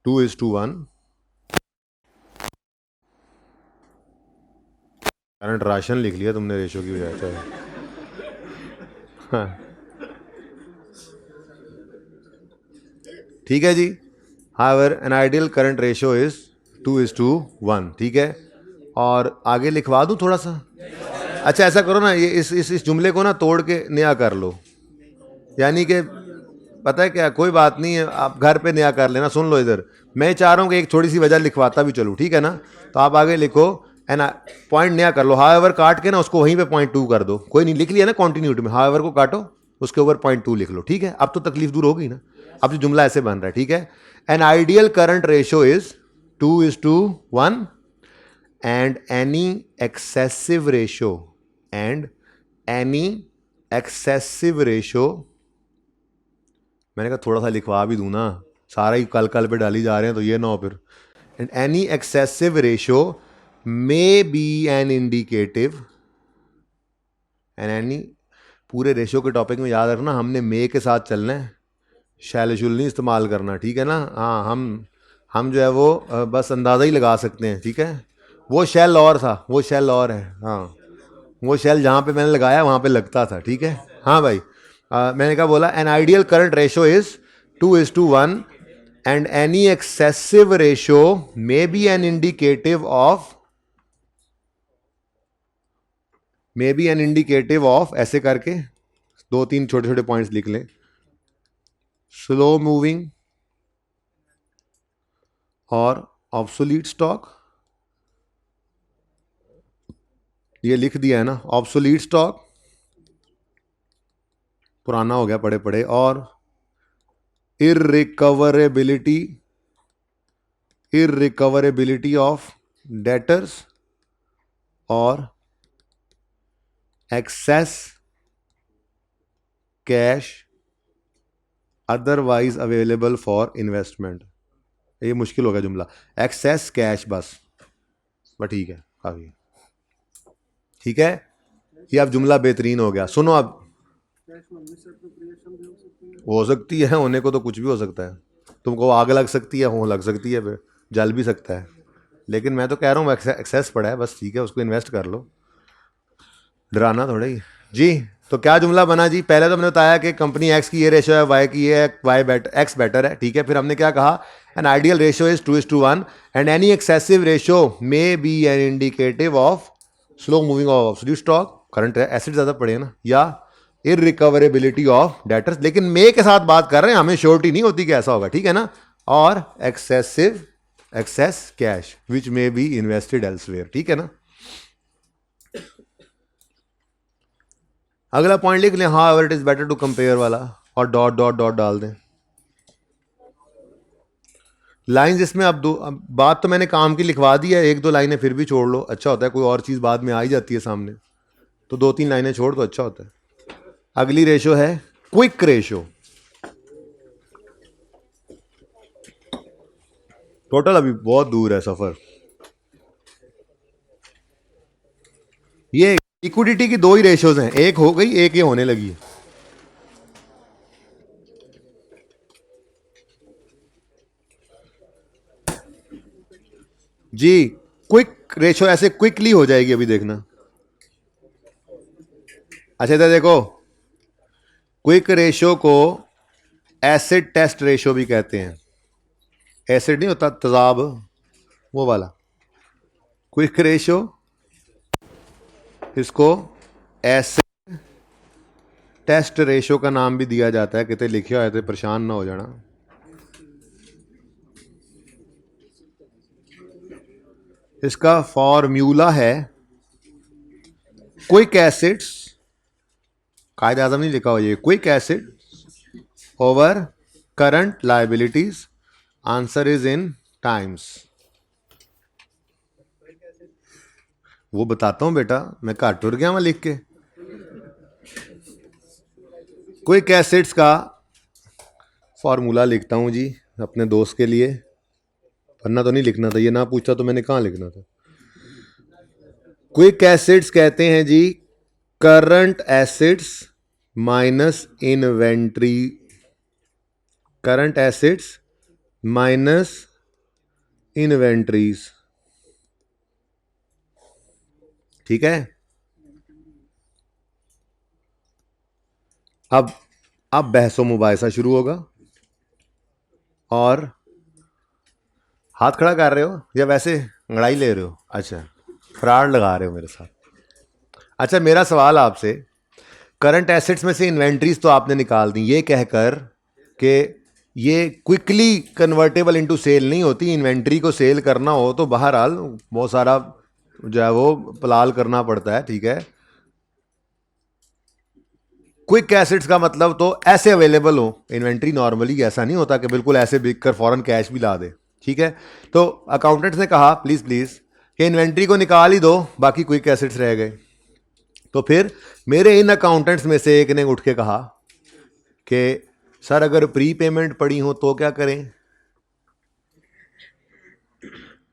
2:1। Current ration लिख लिया तुमने रेशो की वजह से। हाँ। ठीक है जी, however an ideal current ratio is 2:1, ठीक है। और आगे लिखवा दूं थोड़ा सा? अच्छा ऐसा करो ना, ये इस जुमले को ना तोड़ के नया कर लो, यानी कि पता है क्या, कोई बात नहीं है, आप घर पे नया कर लेना। सुन लो इधर, मैं चाह रहा हूँ कि एक छोटी सी वजह लिखवाता भी चलूँ, ठीक है ना। तो आप आगे लिखो एंड पॉइंट नया कर लो, हाउएवर काट के ना उसको वहीं पे पॉइंट टू कर दो। कोई नहीं, लिख लिया ना कॉन्टिन्यूटी में, हाउएवर को काटो, उसके ऊपर पॉइंट टू लिख लो, ठीक है। अब तो तकलीफ दूर होगी ना। अब जो जुमला ऐसे बन रहा है, ठीक है। N ideal current ratio is 2:1 and any excessive ratio मैंने कहा थोड़ा सा लिखवा भी दूं ना, सारा ही कल कल पे डाली जा रहे हैं तो ये ना हो फिर। And any excessive ratio may be an indicative, and any, पूरे रेशो के टॉपिक में याद रखना हमने मे के साथ चलना है, शैल शुल नहीं इस्तेमाल करना, ठीक है ना। हाँ, हम जो है वो बस अंदाज़ा ही लगा सकते हैं, ठीक है। वो शैल और था, वो शैल और है, हाँ, वो शैल जहाँ पे मैंने लगाया वहाँ पे लगता था, ठीक है। हाँ भाई, मैंने क्या बोला, an ideal current ratio is 2:1 and any excessive ratio may be an indicative of ऐसे करके 2-3 छोटे छोटे पॉइंट्स लिख लें। स्लो मूविंग और ऑब्सोलीट स्टॉक, ये लिख दिया है ना। ऑब्सोलीट स्टॉक पुराना हो गया पड़े पड़े, और इररिकवरेबिलिटी ऑफ डेटर्स और excess cash otherwise available for investment. ये मुश्किल हो गया जुमला, एक्सेस कैश बस ठीक है, काफी ठीक है। ये अब जुमला बेहतरीन हो गया। सुनो, अब हो सकती है, होने को तो कुछ भी हो सकता है। तुमको आग लग सकती है, हो लग सकती है, फिर जल भी सकता है। लेकिन मैं तो कह रहा हूँ एक्सेस पड़ा है बस, ठीक है, उसको इन्वेस्ट कर लो, डराना थोड़ा ही जी। तो क्या जुमला बना जी, पहले तो मैंने बताया कि कंपनी एक्स की ये रेशो है, वाई की ये है, एक्स बेटर है, ठीक है। फिर हमने क्या कहा, an ideal ratio is 2:1 and any excessive ratio may be an indicative of slow moving of obsolete stock, current acid ज़्यादा पड़े ना, या इररिकवरेबिलिटी ऑफ डेटर्स। लेकिन मे के साथ बात कर रहे हैं, हमें श्योरिटी नहीं होती कि ऐसा होगा, ठीक है ना। और excess cash which may be invested elsewhere, ठीक है ना। अगला पॉइंट लिख लें, how it is better to compare वाला, और डॉट डॉट डॉट डाल दें। लाइंस इसमें अब बात तो मैंने काम की लिखवा दी है, 1-2 लाइनें फिर भी छोड़ लो, अच्छा होता है। कोई और चीज़ बाद में आ ही जाती है सामने, तो 2-3 लाइनें छोड़ दो, अच्छा होता है। अगली रेशो है क्विक रेशो। टोटल अभी बहुत दूर है सफर। ये लिक्विडिटी की 2 ही रेशोज हैं, एक हो गई, एक ये होने लगी है। जी, क्विक रेशो ऐसे क्विकली हो जाएगी, अभी देखना। अच्छा इधर देखो, क्विक रेशो को एसिड टेस्ट रेशो भी कहते हैं। एसिड नहीं होता तेजाब, वो वाला क्विक रेशो, इसको एसिड टेस्ट रेशो का नाम भी दिया जाता है। कहते लिखे हुए थे, परेशान ना हो जाना। इसका फॉर्मूला है क्विक एसिड्स, कायदे आजम नहीं लिखा हुआ, ये quick acid over current liabilities, answer is in times. वो बताता हूं बेटा, मैं घाट टुर गया वहां लिख के। क्विक एसिड्स का फॉर्मूला लिखता हूं जी अपने दोस्त के लिए, पन्ना तो नहीं लिखना था, ये ना पूछता तो मैंने कहाँ लिखना था। क्विक एसिड्स कहते हैं जी current assets minus inventory, current assets minus inventories, ठीक है। अब बहसो मुबाहिसा शुरू होगा, और हाथ खड़ा कर रहे हो या वैसे अंगड़ाई ले रहे हो? अच्छा, फ्रॉड लगा रहे हो मेरे साथ। अच्छा, मेरा सवाल आपसे, करंट एसेट्स में से इन्वेंट्रीज तो आपने निकाल दी, ये कहकर कि ये क्विकली कन्वर्टेबल इनटू सेल नहीं होती। इन्वेंट्री को सेल करना हो तो बहरहाल बहुत सारा जो है वो पलाल करना पड़ता है, ठीक है। क्विक एसेट्स का मतलब तो ऐसे अवेलेबल हो। इन्वेंट्री नॉर्मली ऐसा नहीं होता कि बिल्कुल ऐसे बिक कर फौरन कैश भी ला दे, ठीक है। तो अकाउंटेंट्स ने कहा प्लीज प्लीज कि इन्वेंट्री को निकाल ही दो, बाकी क्विक एसेट्स रह गए। तो फिर मेरे इन अकाउंटेंट्स में से एक ने उठ के कहा कि सर अगर प्री पेमेंट पड़ी हो तो क्या करें।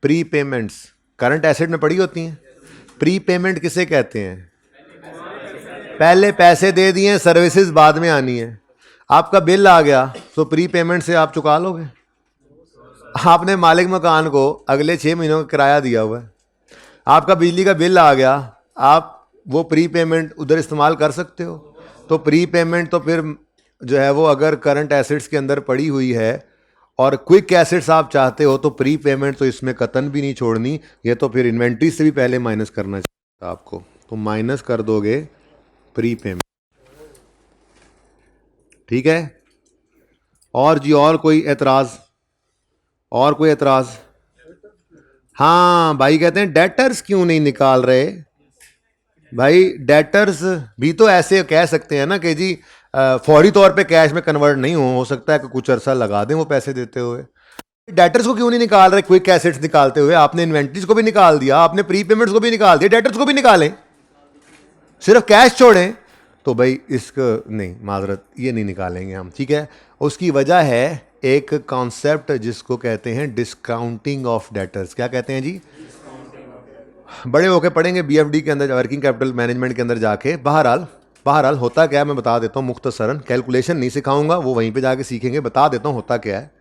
प्री पेमेंट्स करंट एसेट में पड़ी होती हैं। प्री पेमेंट किसे कहते हैं? पहले पैसे दे दिए, सर्विसेज बाद में आनी है। आपका बिल आ गया तो प्री पेमेंट से आप चुका लोगे। आपने मालिक मकान को अगले 6 महीनों का किराया दिया हुआ है, आपका बिजली का बिल आ गया, आप वो प्री पेमेंट उधर इस्तेमाल कर सकते हो। तो प्री पेमेंट तो फिर जो है वो अगर करंट एसेट्स के अंदर पड़ी हुई है और क्विक एसेट्स आप चाहते हो तो प्री पेमेंट तो इसमें कतन भी नहीं छोड़नी, ये तो फिर इन्वेंट्री से भी पहले माइनस करना चाहिए आपको। तो माइनस कर दोगे प्री पेमेंट, ठीक है। और जी और कोई एतराज? और कोई एतराज? हाँ भाई कहते हैं डेटर्स क्यों नहीं निकाल रहे। भाई डेटर्स भी तो ऐसे कह सकते हैं ना कि जी फौरी तौर पे कैश में कन्वर्ट नहीं हो सकता है कि कुछ अरसा लगा दें वो पैसे देते हुए। डेटर्स को क्यों नहीं निकाल रहे? क्विक एसेट्स निकालते हुए आपने इन्वेंट्रीज को भी निकाल दिया, आपने प्री पेमेंट्स को भी निकाल दिया, डेटर्स को भी निकालें, सिर्फ कैश छोड़ें। तो भाई इसको नहीं, माजरत ये नहीं निकालेंगे हम, ठीक है। उसकी वजह है एक कॉन्सेप्ट जिसको कहते हैं डिस्काउंटिंग ऑफ डेटर्स। क्या कहते हैं जी? बड़े होके पढ़ेंगे बीएफडी के अंदर, वर्किंग कैपिटल मैनेजमेंट के अंदर जाके। बहरहाल बहरहाल होता क्या है मैं बता देता हूँ मुख्तसरन, कैलकुलेशन नहीं सिखाऊंगा, वो वहीं पे जाके सीखेंगे। बता देता हूँ होता क्या है।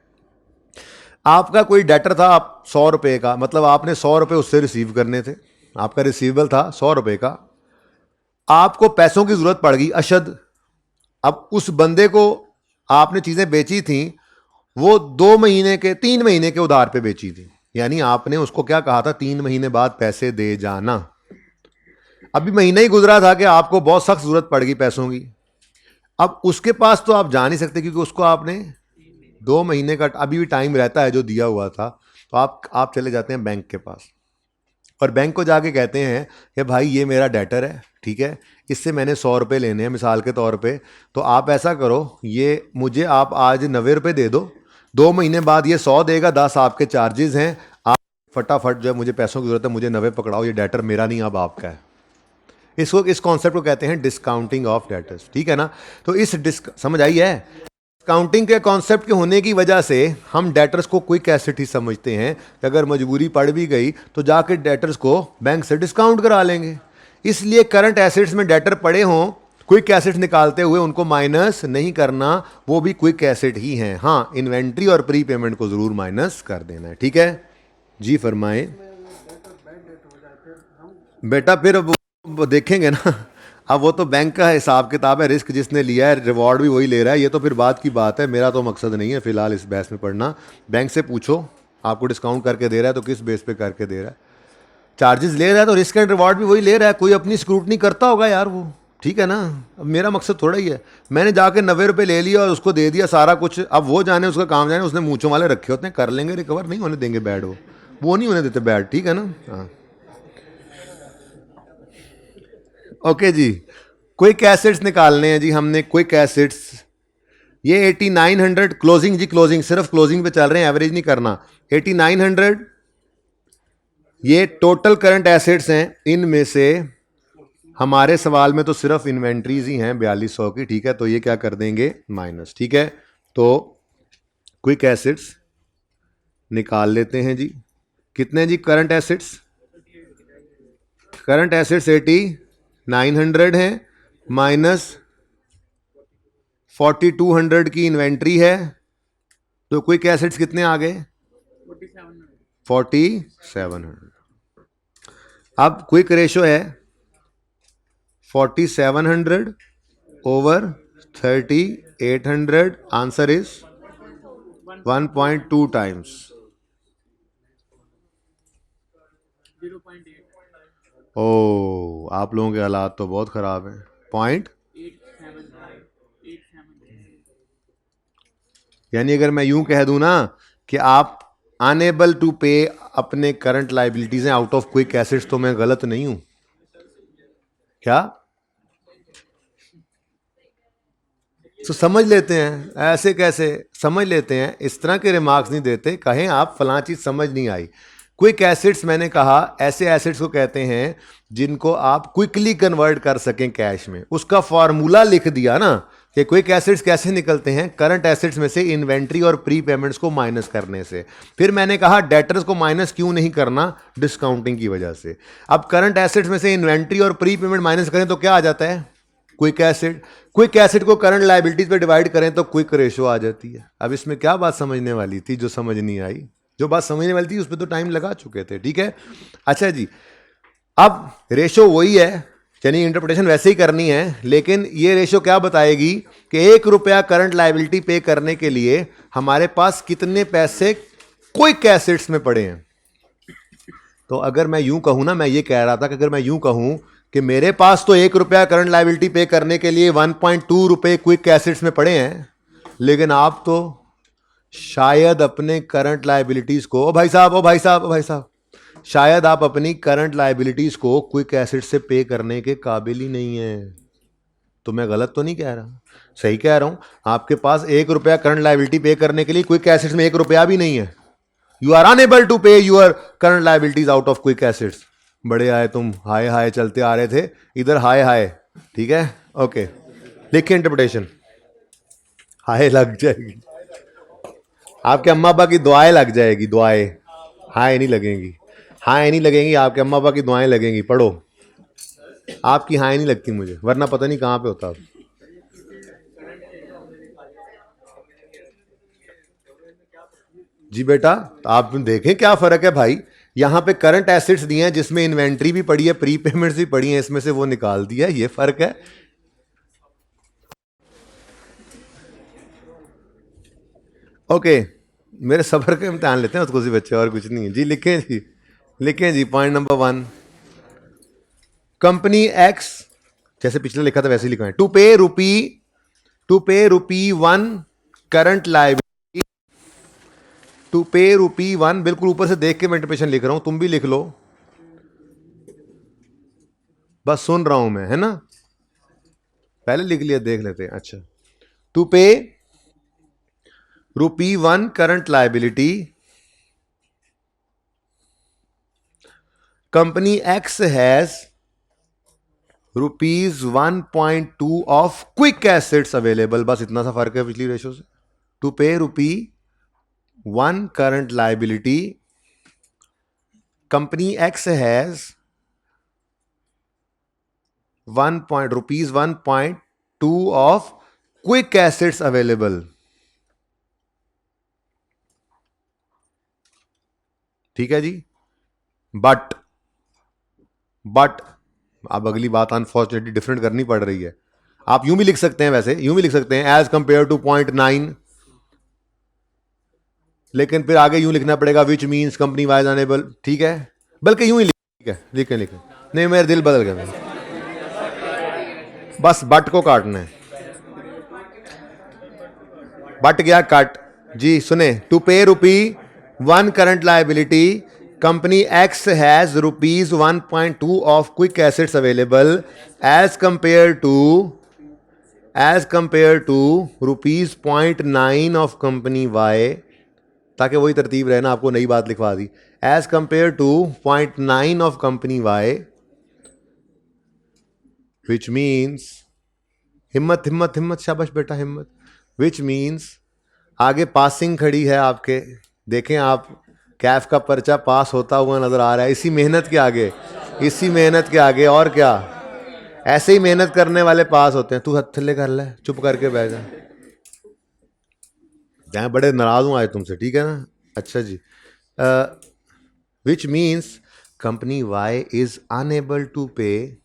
आपका कोई डेटर था आप 100 रुपये का, मतलब आपने 100 रुपये उससे रिसीव करने थे, आपका रिसीवेबल था 100 रुपये का, आपको पैसों की जरूरत पड़ गई अशद। अब उस बंदे को आपने चीजें बेची थी, वो 2 महीने के 3 महीने के उधार पे बेची थी, यानी आपने उसको क्या कहा था 3 महीने बाद पैसे दे जाना। अभी महीना ही गुजरा था कि आपको बहुत सख्त जरूरत पड़ गई पैसों की। अब उसके पास तो आप जा नहीं सकते क्योंकि उसको आपने 2 महीने का अभी भी टाइम रहता है जो दिया हुआ था। तो आप चले जाते हैं बैंक के पास और बैंक को जाके कहते हैं कि भाई ये मेरा डेटर है, ठीक है, इससे मैंने 100 रुपये लेने हैं मिसाल के तौर पे, तो आप ऐसा करो ये मुझे आप आज 90 रुपये दे दो, 2 महीने बाद ये 100 देगा, 10 आपके चार्जेस हैं, आप फटाफट जो है मुझे पैसों की जरूरत है, मुझे 90 पकड़ाओ, ये डेटर मेरा नहीं अब आपका है। इस कॉन्सेप्ट को कहते हैं डिस्काउंटिंग ऑफ डेटर्स, ठीक है ना। तो समझ आई है? डिस्काउंटिंग के कॉन्सेप्ट के होने की वजह से हम डेटर्स को क्विक एसेट ही समझते हैं कि अगर मजबूरी पड़ भी गई तो जाके डेटर्स को बैंक से डिस्काउंट करा लेंगे। इसलिए करंट एसेट्स में डेटर पड़े हों, क्विक एसेट्स निकालते हुए उनको माइनस नहीं करना, वो भी क्विक एसेट ही हैं। हाँ, इन्वेंट्री और प्री पेमेंट को जरूर माइनस कर देना है, ठीक है जी। फरमाएं बेटा। फिर वो देखेंगे ना, अब वो तो बैंक का हिसाब किताब है, रिस्क जिसने लिया है रिवॉर्ड भी वही ले रहा है, ये तो फिर बात की बात है। मेरा तो मकसद नहीं है फिलहाल इस बहस में पढ़ना। बैंक से पूछो आपको डिस्काउंट करके दे रहा है तो किस बेस पे करके दे रहा है, चार्जेस ले रहा है तो रिस्क एंड रिवॉर्ड भी वही ले रहा है, कोई अपनी स्क्रूटनी करता होगा यार वो, ठीक है ना। अब मेरा मकसद थोड़ा ही है, मैंने जाके 90 रुपये ले लिया और उसको दे दिया सारा कुछ, अब वो जाने उसका काम जाने, उसने मूँछों वाले रखे होते हैं, कर लेंगे रिकवर, नहीं होने देंगे बैड, वो नहीं होने देते बैड, ठीक है ना। हाँ ओके जी। क्विक एसेट्स निकालने हैं जी हमने, क्विक एसेट्स ये 8900 क्लोजिंग जी, क्लोजिंग सिर्फ क्लोजिंग पे चल रहे हैं, एवरेज नहीं करना। 8900 ये टोटल करंट एसेट्स हैं, इनमें से हमारे सवाल में तो सिर्फ इन्वेंट्रीज ही हैं 4200 की, ठीक है। तो ये क्या कर देंगे माइनस, ठीक है। तो क्विक एसेट्स निकाल लेते हैं जी। कितने जी करंट एसेट्स? करंट एसेट्स 8900 हैं, माइनस 4200 की इन्वेंट्री है, तो क्विक एसेट्स कितने आ गए? 4700। अब क्विक रेशो है 4700 ओवर 3800, आंसर इज 1.2 टाइम्स। ओ आप लोगों के हालात तो बहुत खराब हैं। यानी अगर मैं यूं कह दूं ना कि आप अनेबल टू पे अपने करंट लाइबिलिटीज हैं आउट ऑफ क्विक एसेट्स, तो मैं गलत नहीं हूं क्या? तो समझ लेते हैं, ऐसे कैसे समझ लेते हैं, इस तरह के रिमार्क्स नहीं देते, कहें आप फलां चीज समझ नहीं आई। क्विक एसेट्स मैंने कहा ऐसे एसेट्स को कहते हैं जिनको आप क्विकली कन्वर्ट कर सकें कैश में। उसका फॉर्मूला लिख दिया ना कि क्विक एसेट्स कैसे निकलते हैं, करंट एसेट्स में से इन्वेंट्री और प्री पेमेंट्स को माइनस करने से। फिर मैंने कहा डेटर्स को माइनस क्यों नहीं करना, डिस्काउंटिंग की वजह से। अब करंट एसेट्स में से इन्वेंट्री और प्री पेमेंट माइनस करें तो क्या आ जाता है, क्विक एसिड। क्विक एसिड को करंट लायबिलिटीज पे डिवाइड करें तो क्विक रेशो आ जाती है। अब इसमें क्या बात समझने वाली थी जो समझ नहीं आई? जो बात समझने वाली थी उस पर तो टाइम लगा चुके थे, ठीक है। अच्छा जी, अब रेशो वही है, यानी इंटरप्रिटेशन वैसे ही करनी है, लेकिन ये रेशो क्या बताएगी कि 1 रुपया करंट लायबिलिटी पे करने के लिए हमारे पास कितने पैसे क्विक एसिड्स में पड़े हैं। तो अगर मैं यूं कहूं ना, मैं ये कह रहा था कि अगर मैं यूं कहूं कि मेरे पास तो 1 रुपया करंट लायबिलिटी पे करने के लिए 1.2 रुपए क्विक एसिड्स में पड़े हैं, लेकिन आप तो शायद अपने करंट लायबिलिटीज को, ओ भाई साहब, ओ भाई साहब, ओ भाई साहब, शायद आप अपनी करंट लायबिलिटीज को क्विक एसिड से पे करने के काबिल ही नहीं है। तो मैं गलत तो नहीं कह रहा, सही कह रहा हूं। आपके पास 1 रुपया करंट लायबिलिटी पे करने के लिए क्विक एसिड्स में 1 रुपया भी नहीं है। You are unable to pay your current liabilities out of quick acids. बड़े आए तुम, हाय हाय चलते आ रहे थे, इधर हाय हाय, ठीक है, ओके। लिखिए इंटरप्रिटेशन, हाय लग जाएगी, आपके अम्मा अब्बा की दुआएं लग जाएगी, दुआएं, हाय नहीं लगेंगी, हाय नहीं लगेंगी, आपके अम्मा अब्बा की दुआएं लगेंगी। पढ़ो, आपकी हाय नहीं लगती मुझे, वरना पता नहीं कहां पे होता। जी बेटा, तो आप देखें क्या फर्क है भाई। यहां पे करंट एसेट्स दिए हैं जिसमें इन्वेंट्री भी पड़ी है, प्री पेमेंट्स भी पड़ी हैं, इसमें से वो निकाल दिया, ये फर्क है। ओके, मेरे सबर के इम्तिहान लेते हैं उसको सी बच्चे, और कुछ नहीं है जी। लिखें जी, लिखें जी, पॉइंट नंबर 1, कंपनी एक्स, जैसे पिछले लिखा था वैसे ही लिखा है, to pay rupee 1 current liability, to pay rupee 1, बिल्कुल ऊपर से देख के मैं इंटरप्रिटेशन लिख रहा हूं, तुम भी लिख लो, बस सुन रहा हूं मैं, है ना, पहले लिख लिया, देख लेते हैं। अच्छा, to pay rupee 1 current liability, company एक्स has ₹1.2 of quick assets available. बस इतना सा फर्क है पिछली रेशो से। To pay rupee 1 current liability, company एक्स has ₹1.2 of quick assets available. ठीक है जी। बट अब अगली बात अनफॉर्चुनेटली डिफरेंट करनी पड़ रही है। आप यूं भी लिख सकते हैं, वैसे यूं भी लिख सकते हैं, एज कंपेयर टू 0.9, लेकिन फिर आगे यूं लिखना पड़ेगा which means company wise unable, ठीक है, बल्कि यूं ही ठीक है, लिखें लिखें, नहीं मेरा दिल बदल गया, बस बट को काटना है, बट गया कट जी। सुने, to pay rupee 1 current liability, company एक्स has ₹1.2 of quick assets available as compare to ₹0.9 of company Y, ताकि वही तरतीब रहे ना, आपको नई बात लिखवा दी, as compare to 0.9 of company Y, which means, हिम्मत हिम्मत हिम्मत, शाबाश बेटा हिम्मत, विच मीन्स, आगे पासिंग खड़ी है आपके, देखें आप, कैफ का पर्चा पास होता हुआ नजर आ रहा है, इसी मेहनत के आगे, इसी मेहनत के आगे, और क्या, ऐसे ही मेहनत करने वाले पास होते हैं। तू हथ थल्ले कर ले, चुप करके बैठ जा, जहाँ बड़े नाराज हूँ आज तुमसे, ठीक है ना। अच्छा जी, which means company Y is unable to pay,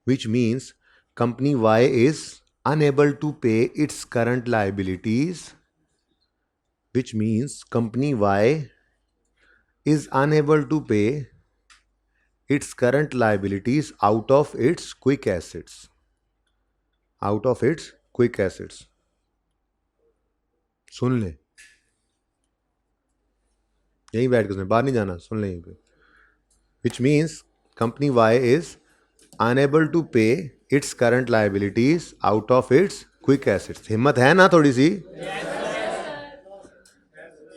which means company Y is unable to pay its current liabilities, which means company Y is unable to pay its current liabilities out of its quick assets, out of its quick assets। सुन ले, यहीं बैठ के सुन, बाहर नहीं जाना, सुन ले यहीं पे। Which means company Y is unable to pay its current liabilities out of its quick assets. हिम्मत है ना थोड़ी सी?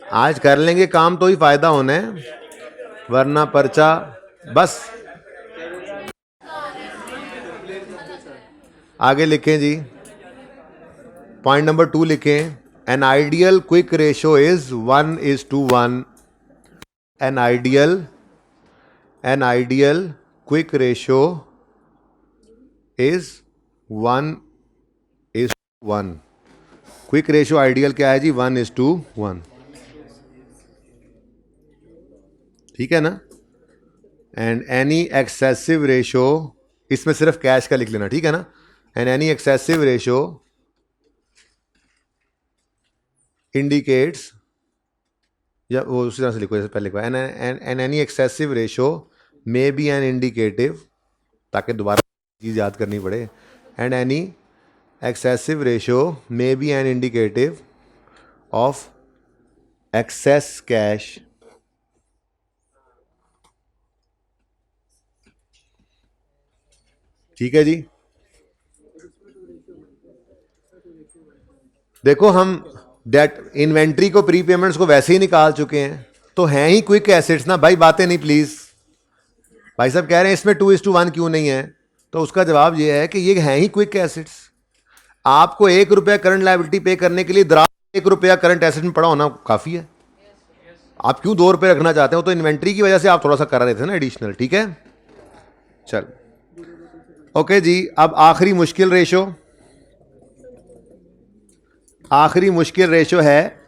आज कर लेंगे काम तो ही फायदा होना है, वरना पर्चा बस। आगे लिखें जी, पॉइंट नंबर 2 लिखें। An ideal quick ratio is 1:1। An ideal quick ratio is 1:1। Quick ratio ideal क्या है जी? 1:1। ठीक है ना? एंड एनी एक्सेसिव रेशो, इसमें सिर्फ कैश का लिख लेना, ठीक है ना? And any excessive ratio indicates, या वो उसी तरह से लिखो जैसे पहले लिखा, and any excessive ratio may be an indicative, ताकि दोबारा चीज़ याद करनी पड़े। And any excessive ratio may be an indicative of excess cash. ठीक है जी। देखो हम डेट इन्वेंट्री को, प्री पेमेंट्स को वैसे ही निकाल चुके हैं, तो हैं ही क्विक एसेट्स ना भाई। बातें नहीं प्लीज। भाई साहब कह रहे हैं इसमें 2:1 क्यों नहीं है, तो उसका जवाब ये है कि ये हैं ही क्विक एसेट्स। आपको 1 रुपया करंट लायबिलिटी पे करने के लिए दराज 1 रुपया करंट एसेट में पड़ा होना काफी है। आप क्यों 2 रुपये रखना चाहते हो? तो इन्वेंट्री की वजह से आप थोड़ा सा कर रहे थे ना एडिशनल। ठीक है, चल ओके जी। अब आखिरी मुश्किल रेशो, आखिरी मुश्किल रेशो है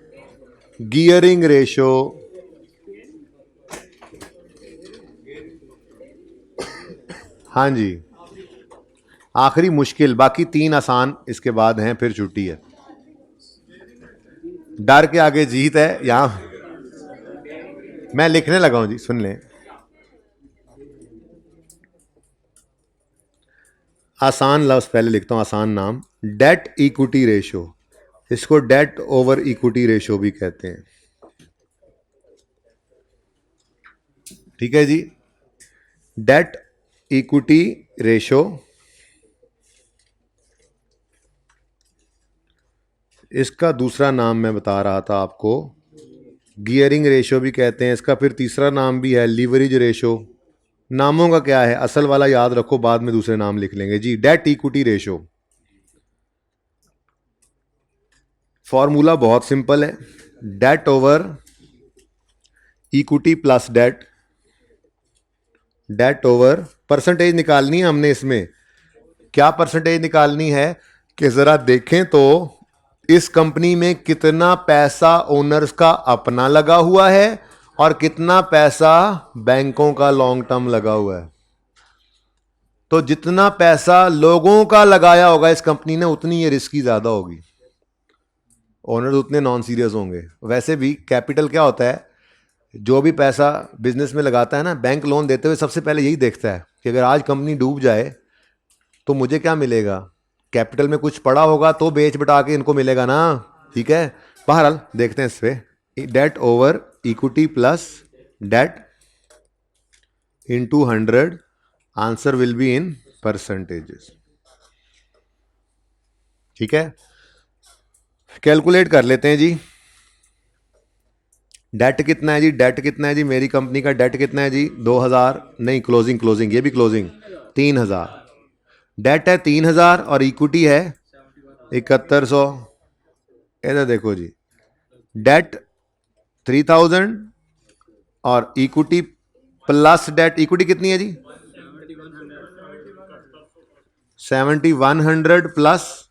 गियरिंग रेशो। हाँ जी, आखिरी मुश्किल, बाकी 3 आसान इसके बाद हैं, फिर छुट्टी है। डर के आगे जीत है। यहां मैं लिखने लगा हूं जी, सुन लें। आसान लफ्ज पहले लिखता हूं, आसान नाम, डेट इक्विटी रेशो। इसको डेट ओवर इक्विटी रेशो भी कहते हैं। ठीक है जी, डेट इक्विटी रेशो, इसका दूसरा नाम मैं बता रहा था आपको, गियरिंग रेशो भी कहते हैं। इसका फिर तीसरा नाम भी है लीवरेज रेशो। नामों का क्या है, असल वाला याद रखो, बाद में दूसरे नाम लिख लेंगे जी। डेट इक्विटी रेशो फॉर्मूला बहुत सिंपल है, debt over equity plus debt. Debt over, percentage निकालनी है हमने इसमें। क्या परसेंटेज निकालनी है कि जरा देखें तो इस कंपनी में कितना पैसा ओनर्स का अपना लगा हुआ है और कितना पैसा बैंकों का लॉन्ग टर्म लगा हुआ है। तो जितना पैसा लोगों का लगाया होगा इस कंपनी ने, उतनी ये रिस्की ज्यादा होगी, ओनर्स उतने नॉन सीरियस होंगे। वैसे भी कैपिटल क्या होता है, जो भी पैसा बिजनेस में लगाता है ना, बैंक लोन देते हुए सबसे पहले यही देखता है कि अगर आज कंपनी डूब जाए तो मुझे क्या मिलेगा। कैपिटल में कुछ पड़ा होगा तो बेच बटा के इनको मिलेगा ना। ठीक है, बहरहाल देखते हैं इस पे। Debt over equity plus debt into 100, answer will be in percentages. ठीक है, कैलकुलेट कर लेते हैं जी। डेट कितना है जी, डेट कितना है जी, मेरी कंपनी का डेट कितना है जी, 2000 नहीं, क्लोजिंग ये भी क्लोजिंग 3000। डेट है 3000 और इक्विटी है 7100। इधर देखो जी, डेट 3000 और इक्विटी प्लस डेट, इक्विटी कितनी है जी 7100 प्लस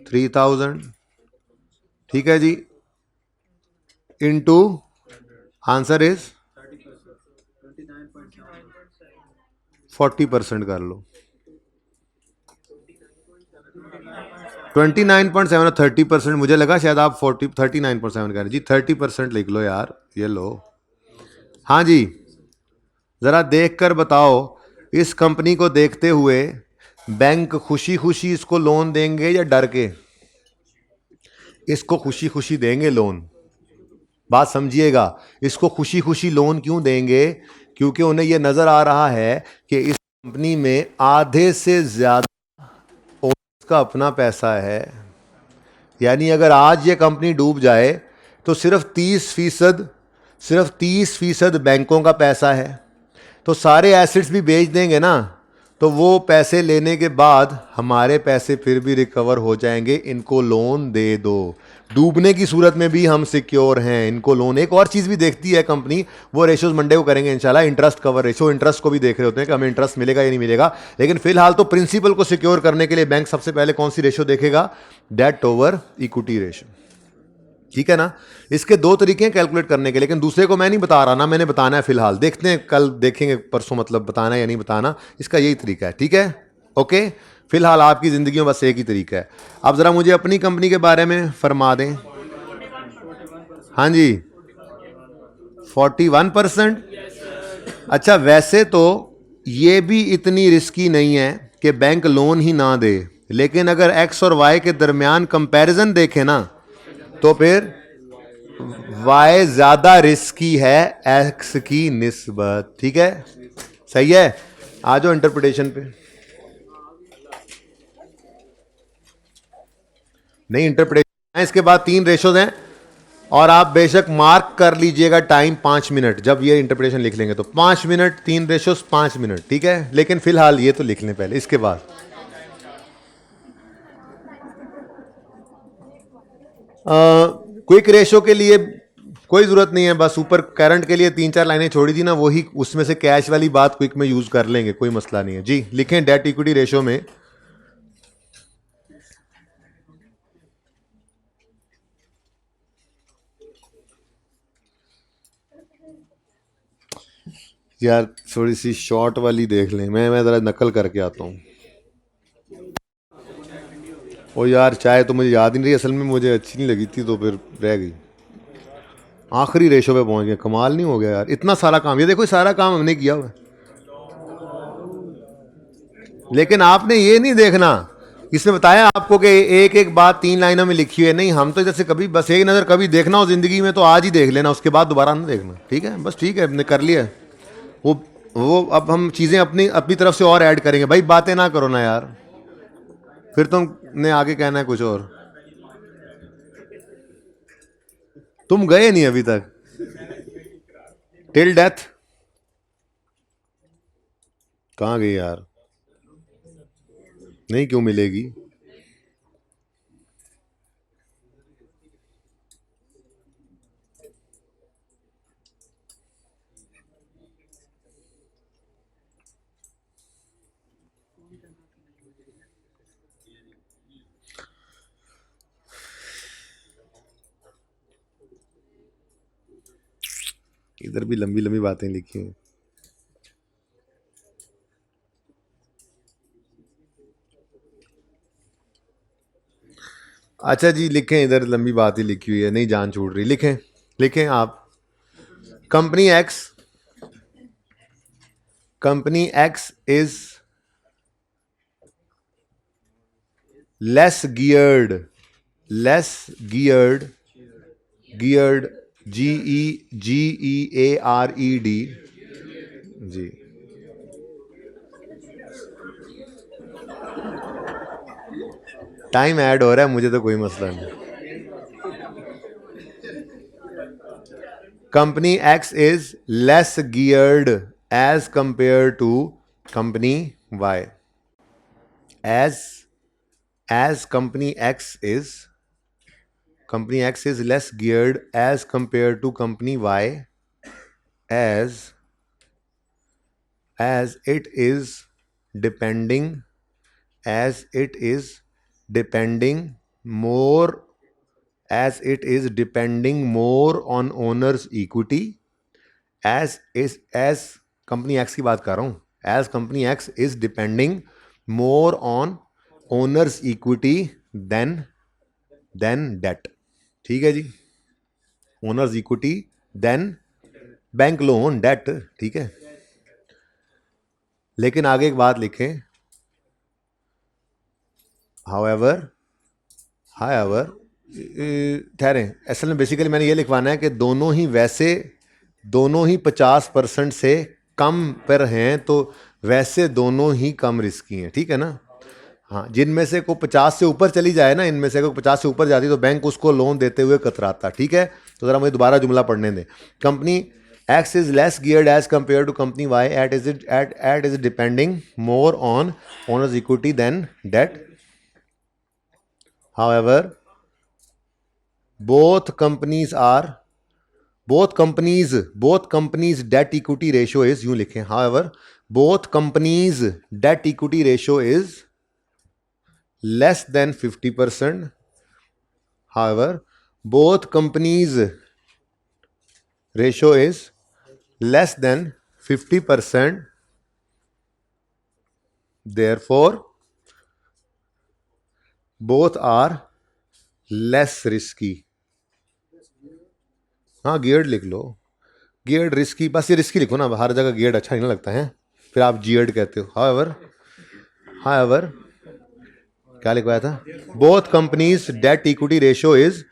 3000। ठीक है जी, इनटू आंसर इज 40% कर लो। 29.7 30%, मुझे लगा शायद आप 39.7 कह रहे जी। 30% लिख लो यार, ये लो। हाँ जी, जरा देख कर बताओ, इस कंपनी को देखते हुए बैंक खुशी खुशी इसको लोन देंगे या डर के? इसको खुशी खुशी देंगे लोन। बात समझिएगा, इसको खुशी खुशी लोन क्यों देंगे? क्योंकि उन्हें यह नजर आ रहा है कि इस कंपनी में आधे से ज्यादा ओनर्स का अपना पैसा है। यानी अगर आज ये कंपनी डूब जाए तो सिर्फ 30% बैंकों का पैसा है। तो सारे एसेट्स भी बेच देंगे ना, तो वो पैसे लेने के बाद हमारे पैसे फिर भी रिकवर हो जाएंगे। इनको लोन दे दो, डूबने की सूरत में भी हम सिक्योर हैं। इनको लोन। एक और चीज़ भी देखती है कंपनी, वो रेशियोज मंडे को करेंगे इंशाल्लाह। इंटरेस्ट कवर रेशियो, इंटरेस्ट को भी देख रहे होते हैं कि हमें इंटरेस्ट मिलेगा या नहीं मिलेगा। लेकिन फिलहाल तो प्रिंसिपल को सिक्योर करने के लिए बैंक सबसे पहले कौन सी रेशियो देखेगा? Debt over equity ratio. ठीक है ना? इसके दो तरीके हैं कैलकुलेट करने के, लेकिन दूसरे को मैं नहीं बता रहा ना, मैंने बताना है फिलहाल। देखते हैं, कल देखेंगे, परसों, मतलब बताना है या नहीं बताना। इसका यही तरीका है। ठीक है, ओके। फिलहाल आपकी जिंदगी में बस एक ही तरीका है। अब जरा मुझे अपनी कंपनी के बारे में फरमा दें। हाँ जी, 41%। अच्छा, वैसे तो ये भी इतनी रिस्की नहीं है कि बैंक लोन ही ना दे, लेकिन अगर एक्स और वाई के दरमियान कंपैरिजन देखें ना, तो फिर वाई ज्यादा रिस्की है एक्स की निस्बत। ठीक है, सही है। आ जाओ इंटरप्रिटेशन पे। नहीं, इंटरप्रिटेशन है, इसके बाद 3 रेशोज हैं और आप बेशक मार्क कर लीजिएगा टाइम 5 मिनट। जब ये इंटरप्रिटेशन लिख लेंगे तो 5 मिनट, 3 रेशोज 5 मिनट। ठीक है, लेकिन फिलहाल ये तो लिख लें पहले, इसके बाद क्विक रेशो के लिए कोई जरूरत नहीं है। बस ऊपर करंट के लिए 3-4 लाइनें छोड़ी थी ना, वही उसमें से कैश वाली बात क्विक में यूज कर लेंगे, कोई मसला नहीं है जी। लिखें डेट इक्विटी रेशो में यार थोड़ी सी शॉर्ट वाली देख लें। मैं ज़रा नकल करके आता हूँ। ओ यार, चाय तो मुझे याद ही नहीं रही, असल में मुझे अच्छी नहीं लगी थी तो फिर रह गई। आखिरी रेशो पे पहुंच गए। कमाल नहीं हो गया यार? इतना सारा काम, ये देखो सारा काम हमने किया हुआ है, लेकिन आपने ये नहीं देखना। इसमें बताया आपको कि एक एक बात 3 लाइनों में लिखी हुई है। नहीं, हम तो जैसे कभी बस एक नज़र कभी देखना हो जिंदगी में तो आज ही देख लेना, उसके बाद दोबारा ना देखना। ठीक है, बस ठीक है, हमने कर लिया। वो वो अब हम चीज़ें अपनी अपनी तरफ से और ऐड करेंगे। भाई बातें ना करो ना यार, फिर तुमने आगे कहना है कुछ और। तुम गए नहीं अभी तक टिल डेथ। कहाँ गई यार? नहीं, क्यों मिलेगी? इधर भी लंबी लंबी बातें लिखी हैं। अच्छा जी, लिखें, इधर लंबी बात ही लिखी हुई है, नहीं जान छूट रही। लिखें, लिखें आप। Company X, company X is less geared, less geared, geared, GEARED जी। टाइम ऐड हो रहा है, मुझे तो कोई मसला नहीं। Company X is less geared as compare to company Y. As company X is less geared as compared to company Y, as it is depending more on owner's equity, as company X की बात कर रहा हूं। As company X is depending more on owners equity than debt. ठीक है जी, owner's equity than bank loan debt. ठीक है, लेकिन आगे एक बात लिखें, हाउएवर ठहरें, असल में बेसिकली मैंने ये लिखवाना है कि दोनों ही 50% से कम पर हैं, तो वैसे दोनों ही कम रिस्की हैं, ठीक है ना। हाँ, जिनमें से कोई 50 से ऊपर चली जाए ना, इनमें से कोई 50 से ऊपर जाती तो बैंक उसको लोन देते हुए कतराता, ठीक है। तो जरा मुझे दोबारा जुमला पढ़ने दें। Company X is less geared as compare to company Y it is depending more on owners equity than debt. However, both companies are both companies debt equity ratio is, यूं लिखें, however both companies debt equity ratio is less than 50%. However both companies ratio is less than 50%. Therefore both are less risky. हाँ, गियर्ड लिख लो, गियर्ड रिस्की, बस ये रिस्की लिखो ना, हर जगह गियर्ड अच्छा नहीं लगता है, फिर आप जियर्ड कहते हो। हाउएवर क्या लिखवाया था, both companies debt equity ratio is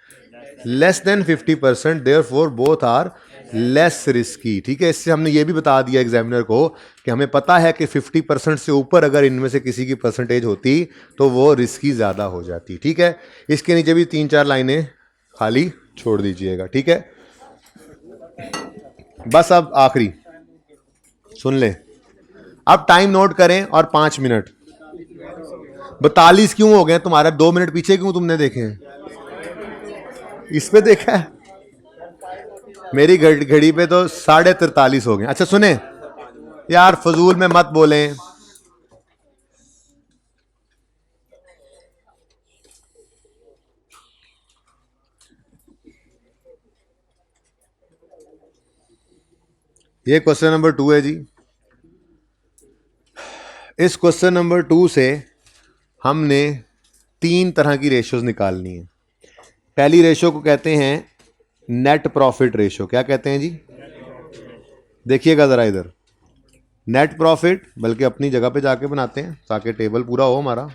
less than 50%, therefore both are less risky, ठीक है। इससे हमने ये भी बता दिया एग्जामिनर को कि हमें पता है कि 50% से ऊपर अगर इनमें से किसी की परसेंटेज होती तो वो रिस्की ज़्यादा हो जाती, ठीक है। इसके नीचे भी 3-4 लाइनें खाली छोड़ दीजिएगा, ठीक है। बस अब आखिरी सुन ले, अब टाइम नोट करें और 5 मिनट। 42 क्यों हो गए तुम्हारे, 2 मिनट पीछे क्यों तुमने देखे हैं, इस पे देखा है, मेरी घड़ी पे तो 43.5 हो गए। अच्छा सुने यार, फजूल में मत बोलें। ये क्वेश्चन नंबर 2 है जी। इस क्वेश्चन नंबर 2 से हमने 3 तरह की रेशियोज निकालनी है। पहली रेशियो को कहते हैं नेट प्रॉफिट रेशियो। क्या कहते हैं जी, देखिएगा जरा इधर, नेट प्रॉफिट, बल्कि अपनी जगह पे जाके बनाते हैं ताकि टेबल पूरा हो हमारा।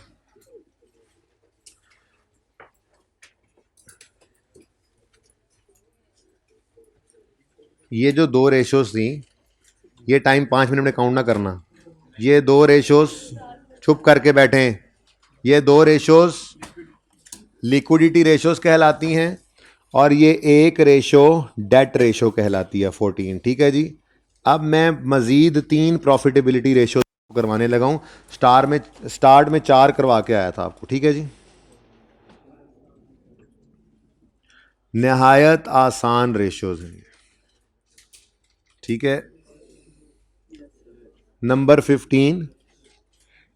ये जो 2 रेशियोज थी, ये टाइम 5 मिनट में काउंट ना करना, ये 2 रेशियोज, चुप करके बैठे, ये 2 रेशियोज लिक्विडिटी रेशियोज कहलाती हैं और ये एक रेशो डेट रेशो कहलाती है 14, ठीक है जी। अब मैं मजीद 3 प्रॉफिटेबिलिटी रेशो करवाने लगा हूं। स्टार्ट में 4 करवा के आया था आपको, ठीक है जी। नहायत आसान रेशोज हैं, ठीक है। नंबर 15,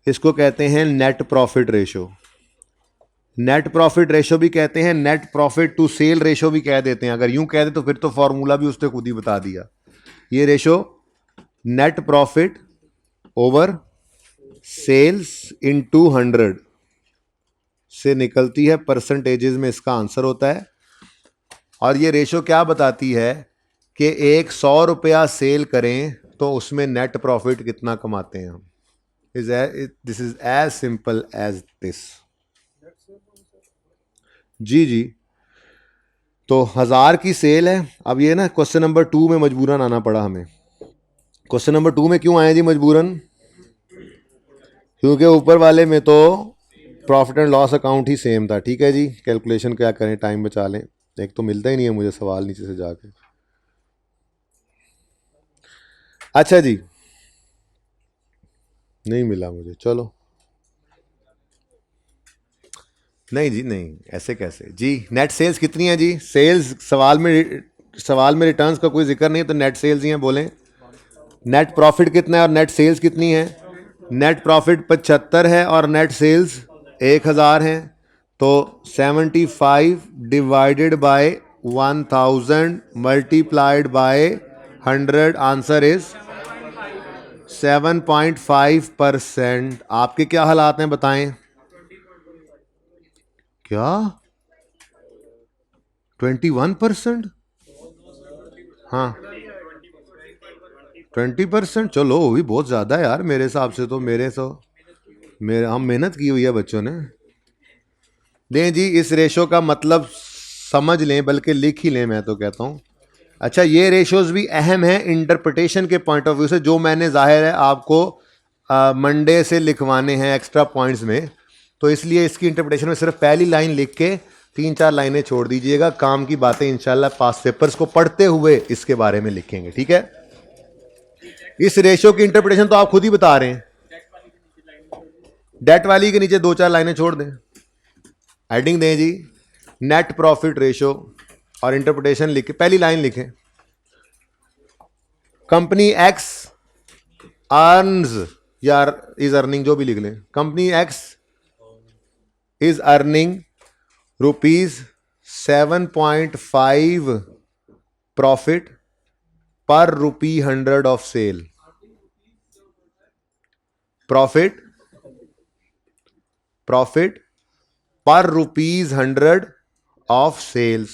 इसको कहते हैं net profit ratio. Net profit ratio भी कहते हैं, net profit to sale ratio भी कह देते हैं। अगर यूं कह दे तो फिर तो फॉर्मूला भी उसने खुद ही बता दिया। ये ratio net profit over sales into 100 से निकलती है, परसेंटेजेस में इसका आंसर होता है। और ये रेशो क्या बताती है कि एक 100 रुपया सेल करें तो उसमें नेट प्रॉफिट कितना कमाते हैं हम। This is as simple as this. जी जी, तो 1000 की सेल है। अब ये ना क्वेश्चन नंबर 2 में मजबूरन आना पड़ा हमें। क्वेश्चन नंबर 2 में क्यों आए जी मजबूरन, क्योंकि ऊपर वाले में तो profit and loss account he same था, ठीक है जी। कैलकुलेशन क्या करें, टाइम बचा लें, एक तो मिलता ही नहीं है मुझे सवाल नीचे से जाके। अच्छा जी, नहीं मिला मुझे, चलो नहीं जी, नहीं ऐसे कैसे जी। नेट सेल्स कितनी है जी, सेल्स सवाल में रिटर्न्स का कोई जिक्र नहीं है, तो नेट सेल्स ही हैं, बोलें। नेट प्रॉफिट कितना है और नेट सेल्स कितनी है, नेट प्रॉफिट 75 है और नेट सेल्स 1000 है। तो 75 divided by 1000 multiplied by 100, answer is 7.5%। आपके क्या हालात हैं बताएं, क्या 21%, हाँ 20%, चलो वो भी बहुत ज़्यादा है यार मेरे हिसाब से तो। मेरे हम मेहनत की हुई है बच्चों ने। दें जी, इस रेशो का मतलब समझ लें, बल्कि लिख ही लें, मैं तो कहता हूं। अच्छा, ये रेशोज भी अहम है इंटरप्रिटेशन के पॉइंट ऑफ व्यू से, जो मैंने जाहिर है आपको मंडे से लिखवाने हैं एक्स्ट्रा पॉइंट्स में, तो इसलिए इसकी इंटरप्रिटेशन में सिर्फ पहली लाइन लिख के 3-4 लाइनें छोड़ दीजिएगा। काम की बातें इंशाल्लाह पास पेपर्स को पढ़ते हुए इसके बारे में लिखेंगे, ठीक है। इस रेशो की इंटरप्रिटेशन तो आप खुद ही बता रहे हैं। डेट वाली के नीचे 2-4 लाइनें छोड़ दें, हेडिंग दें जी नेट प्रॉफिट रेशो, और इंटरप्रिटेशन लिखे, पहली लाइन लिखें, कंपनी एक्स अर्न्स या इज अर्निंग, जो भी लिख लें, company X is earning ₹7.5 profit पर ₹100 ऑफ सेल। प्रॉफिट पर ₹100 ऑफ सेल्स।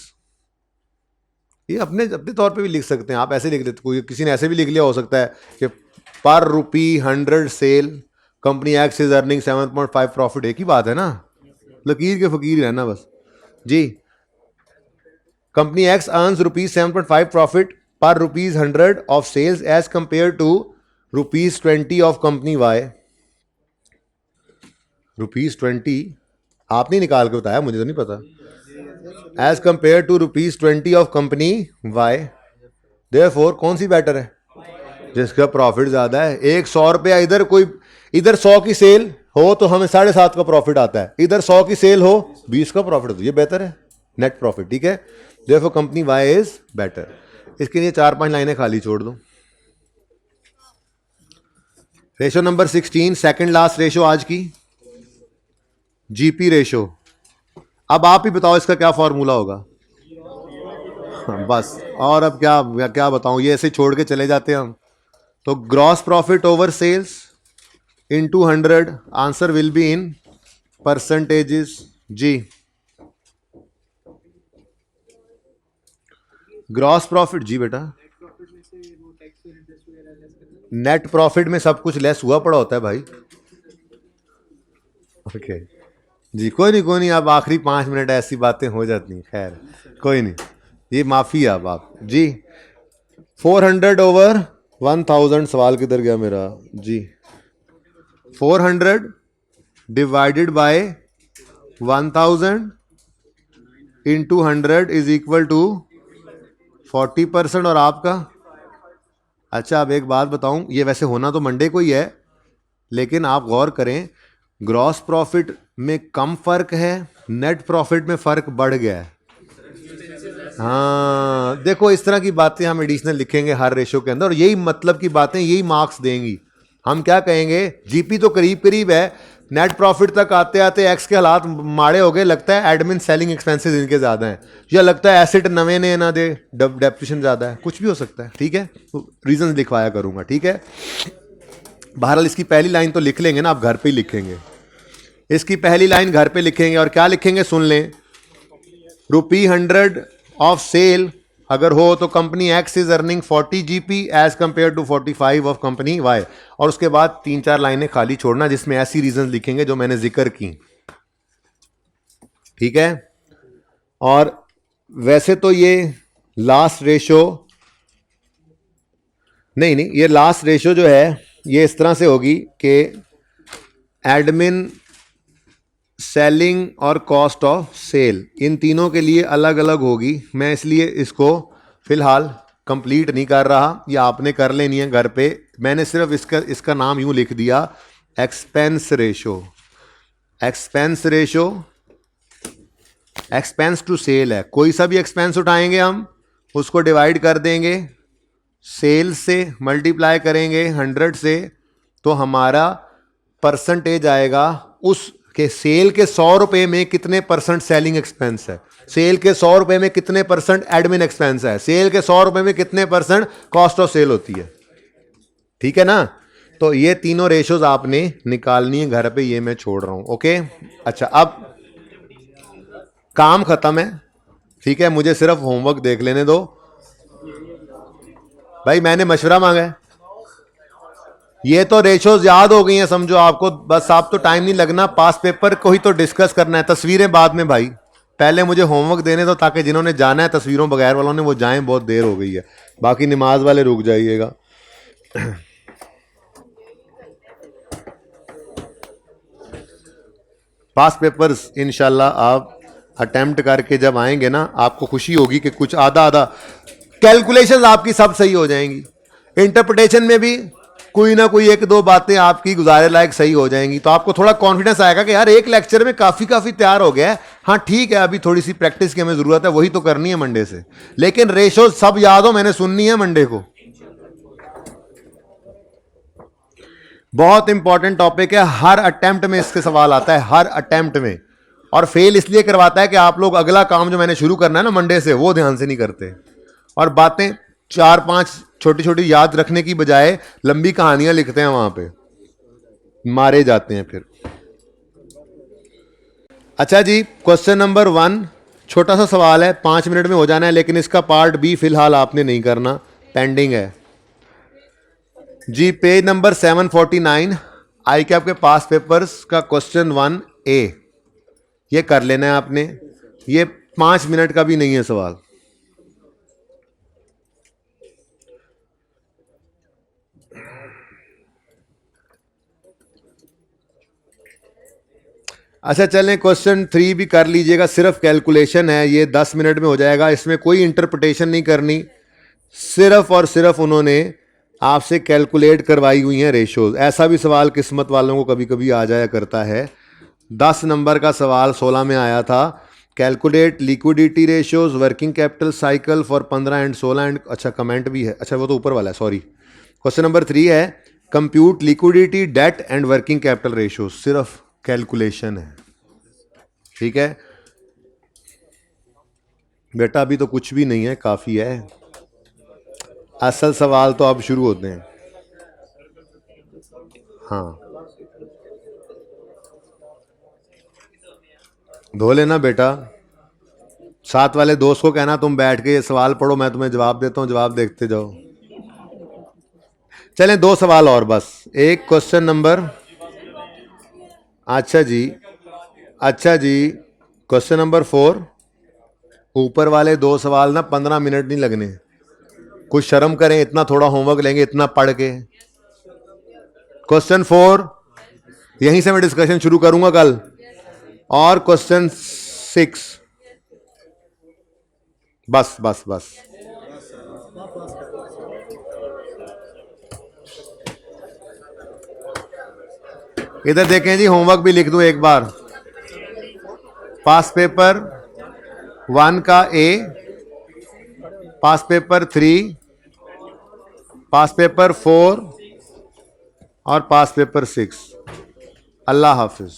ये अपने अपने तौर पे भी लिख सकते हैं, आप ऐसे लिख लेते, कोई किसी ने ऐसे भी लिख लिया हो सकता है कि पर ₹100 sale company X is earning 7.5 profit. एक ही बात है ना, लकीर के फकीर रहना बस जी। कंपनी एक्स अर्न्स ₹7.5 प्रॉफिट पर ₹100 of sales as compare to ₹20 of company Y. ₹20 आपने निकाल के बताया, मुझे तो नहीं पता। As compare to ₹20 of company Y, therefore कौन सी बेटर है? जिसका प्रॉफिट ज्यादा है। एक ₹100 इधर, कोई इधर 100 की सेल हो तो हमें 7.5 का प्रॉफिट आता है, इधर 100 की सेल हो 20 का प्रॉफिट, तो ये बेहतर है नेट प्रॉफिट, ठीक है। Therefore company Y is better. इसके लिए 4-5 लाइनें खाली छोड़ दो। Ratio number 16, second last ratio आज की, जीपी रेशो। अब आप ही बताओ इसका क्या फॉर्मूला होगा? बस, और अब क्या क्या बताऊं, ये ऐसे छोड़ के चले जाते हैं हम। तो gross profit over sales into 100, answer will be in percentages जी। ग्रॉस प्रॉफिट जी बेटा, नेट प्रॉफिट में सब कुछ लेस हुआ पड़ा होता है भाई। ओके जी, कोई नहीं, अब आखिरी 5 मिनट ऐसी बातें हो जाती हैं, खैर कोई नहीं, ये माफी है। अब आप जी 400 ओवर 1000, सवाल किधर गया मेरा जी? 400 divided by 1000 into 100 is equal to 40%। और आपका, अच्छा अब एक बात बताऊं, ये वैसे होना तो मंडे को ही है, लेकिन आप गौर करें, ग्रॉस प्रॉफिट में कम फर्क है, नेट प्रॉफिट में फर्क बढ़ गया है। हाँ देखो, इस तरह की बातें हम एडिशनल लिखेंगे हर रेशो के अंदर, और यही मतलब की बातें यही मार्क्स देंगी। हम क्या कहेंगे, जीपी तो करीब करीब है, नेट प्रॉफिट तक आते आते एक्स के हालात माड़े हो गए, लगता है एडमिन सेलिंग एक्सपेंसेस इनके ज्यादा हैं, या लगता है एसेट नवे ने ना दे, डेप्रिसिएशन ज्यादा है, कुछ भी हो सकता है, ठीक है। तो रीजंस लिखवाया करूंगा, ठीक है। बहरहाल इसकी पहली लाइन तो लिख लेंगे ना, आप घर पे ही लिखेंगे। इसकी पहली लाइन घर पे लिखेंगे, और क्या लिखेंगे सुन लें, ₹100 ऑफ सेल अगर हो तो company X is earning 40 GP as compare to 45 of company Y. और उसके बाद 3-4 लाइनें खाली छोड़ना जिसमें ऐसी रीजन लिखेंगे जो मैंने जिक्र की, ठीक है। और वैसे तो ये लास्ट रेशो नहीं, ये लास्ट रेशो जो है ये इस तरह से होगी कि एडमिन, सेलिंग और कॉस्ट ऑफ सेल, इन तीनों के लिए अलग अलग होगी। मैं इसलिए इसको फिलहाल कंप्लीट नहीं कर रहा, या आपने कर लेनी है घर पे। मैंने सिर्फ इसका नाम यूं लिख दिया, expense ratio. Expense ratio expense to sale है, कोई सा भी एक्सपेंस उठाएंगे हम उसको डिवाइड कर देंगे सेल से, मल्टीप्लाई करेंगे 100 से, तो हमारा परसेंटेज आएगा उस के सेल के 100 रुपए में कितने परसेंट सेलिंग एक्सपेंस है, सेल के 100 रुपए में कितने परसेंट एडमिन एक्सपेंस है, सेल के 100 रुपए में कितने परसेंट कॉस्ट ऑफ सेल होती है, ठीक है ना। तो ये तीनों रेशोज आपने निकालनी है घर पे, ये मैं छोड़ रहा हूं, ओके। अच्छा अब काम खत्म है, ठीक है, मुझे सिर्फ होमवर्क देख लेने दो भाई, मैंने मशवरा मांगा है। ये तो रेशोज याद हो गई हैं समझो आपको, बस आप तो टाइम नहीं लगना, पास पेपर को ही तो डिस्कस करना है, तस्वीरें बाद में भाई, पहले मुझे होमवर्क देने दो ताकि जिन्होंने जाना है तस्वीरों बगैर वालों ने वो जाएं, बहुत देर हो गई है, बाकी नमाज वाले रुक जाइएगा। पास पेपर्स इंशाल्लाह आप अटेम्प्ट करके जब आएंगे ना आपको खुशी होगी कि कुछ आधा आधा कैलकुलेशंस आपकी सब सही हो जाएंगी, इंटरप्रिटेशन में भी कोई ना कोई एक दो बातें आपकी गुजारे लायक सही हो जाएंगी, तो आपको थोड़ा कॉन्फिडेंस आएगा कि यार एक लेक्चर में काफ़ी तैयार हो गया है। हाँ ठीक है, अभी थोड़ी सी प्रैक्टिस की हमें ज़रूरत है, वही तो करनी है मंडे से, लेकिन रेशो सब याद हो, मैंने सुननी है मंडे को। बहुत इंपॉर्टेंट टॉपिक है, हर अटेम्प्ट में इसके सवाल आता है, हर अटेम्प्ट में, और फेल इसलिए करवाता है कि आप लोग अगला काम जो मैंने शुरू करना है ना मंडे से वो ध्यान से नहीं करते, और बातें 4-5 छोटी छोटी याद रखने की बजाय लंबी कहानियां लिखते हैं, वहां पे मारे जाते हैं फिर। अच्छा जी, क्वेश्चन नंबर 1 छोटा सा सवाल है, 5 मिनट में हो जाना है, लेकिन इसका पार्ट बी फिलहाल आपने नहीं करना, पेंडिंग है जी। पेज नंबर 749 आई के आपके पास पेपर्स का क्वेश्चन 1A, ये कर लेना है आपने, ये 5 मिनट का भी नहीं है सवाल। अच्छा चलें, क्वेश्चन 3 भी कर लीजिएगा, सिर्फ कैलकुलेशन है, ये 10 मिनट में हो जाएगा, इसमें कोई इंटरप्रिटेशन नहीं करनी, सिर्फ और सिर्फ उन्होंने आपसे कैलकुलेट करवाई हुई हैं रेशोज। ऐसा भी सवाल किस्मत वालों को कभी कभी आ जाया करता है, 10 नंबर का सवाल 16 में आया था, calculate liquidity ratios working capital cycle for 15 and 16 and, अच्छा कमेंट भी है, अच्छा वो तो ऊपर वाला है, सॉरी। क्वेश्चन नंबर 3 है compute liquidity debt and working capital ratios, सिर्फ कैलकुलेशन है, ठीक है बेटा, अभी तो कुछ भी नहीं है, काफ़ी है, असल सवाल तो अब शुरू होते हैं। हाँ धो लेना बेटा, साथ वाले दोस्त को कहना तुम बैठ के ये सवाल पढ़ो, मैं तुम्हें जवाब देता हूँ, जवाब देखते जाओ। चलें 2 सवाल और बस, एक क्वेश्चन नंबर, अच्छा जी, अच्छा जी, क्वेश्चन नंबर 4, ऊपर वाले 2 सवाल ना 15 मिनट नहीं लगने, कुछ शर्म करें, इतना थोड़ा होमवर्क लेंगे इतना पढ़ के। क्वेश्चन 4 यहीं से मैं डिस्कशन शुरू करूंगा कल, और क्वेश्चन 6 बस बस बस। इधर देखें जी, होमवर्क भी लिख दूं एक बार, पास पेपर 1 का A, pass paper 3, pass paper 4 और पास पेपर 6। अल्लाह हाफिज।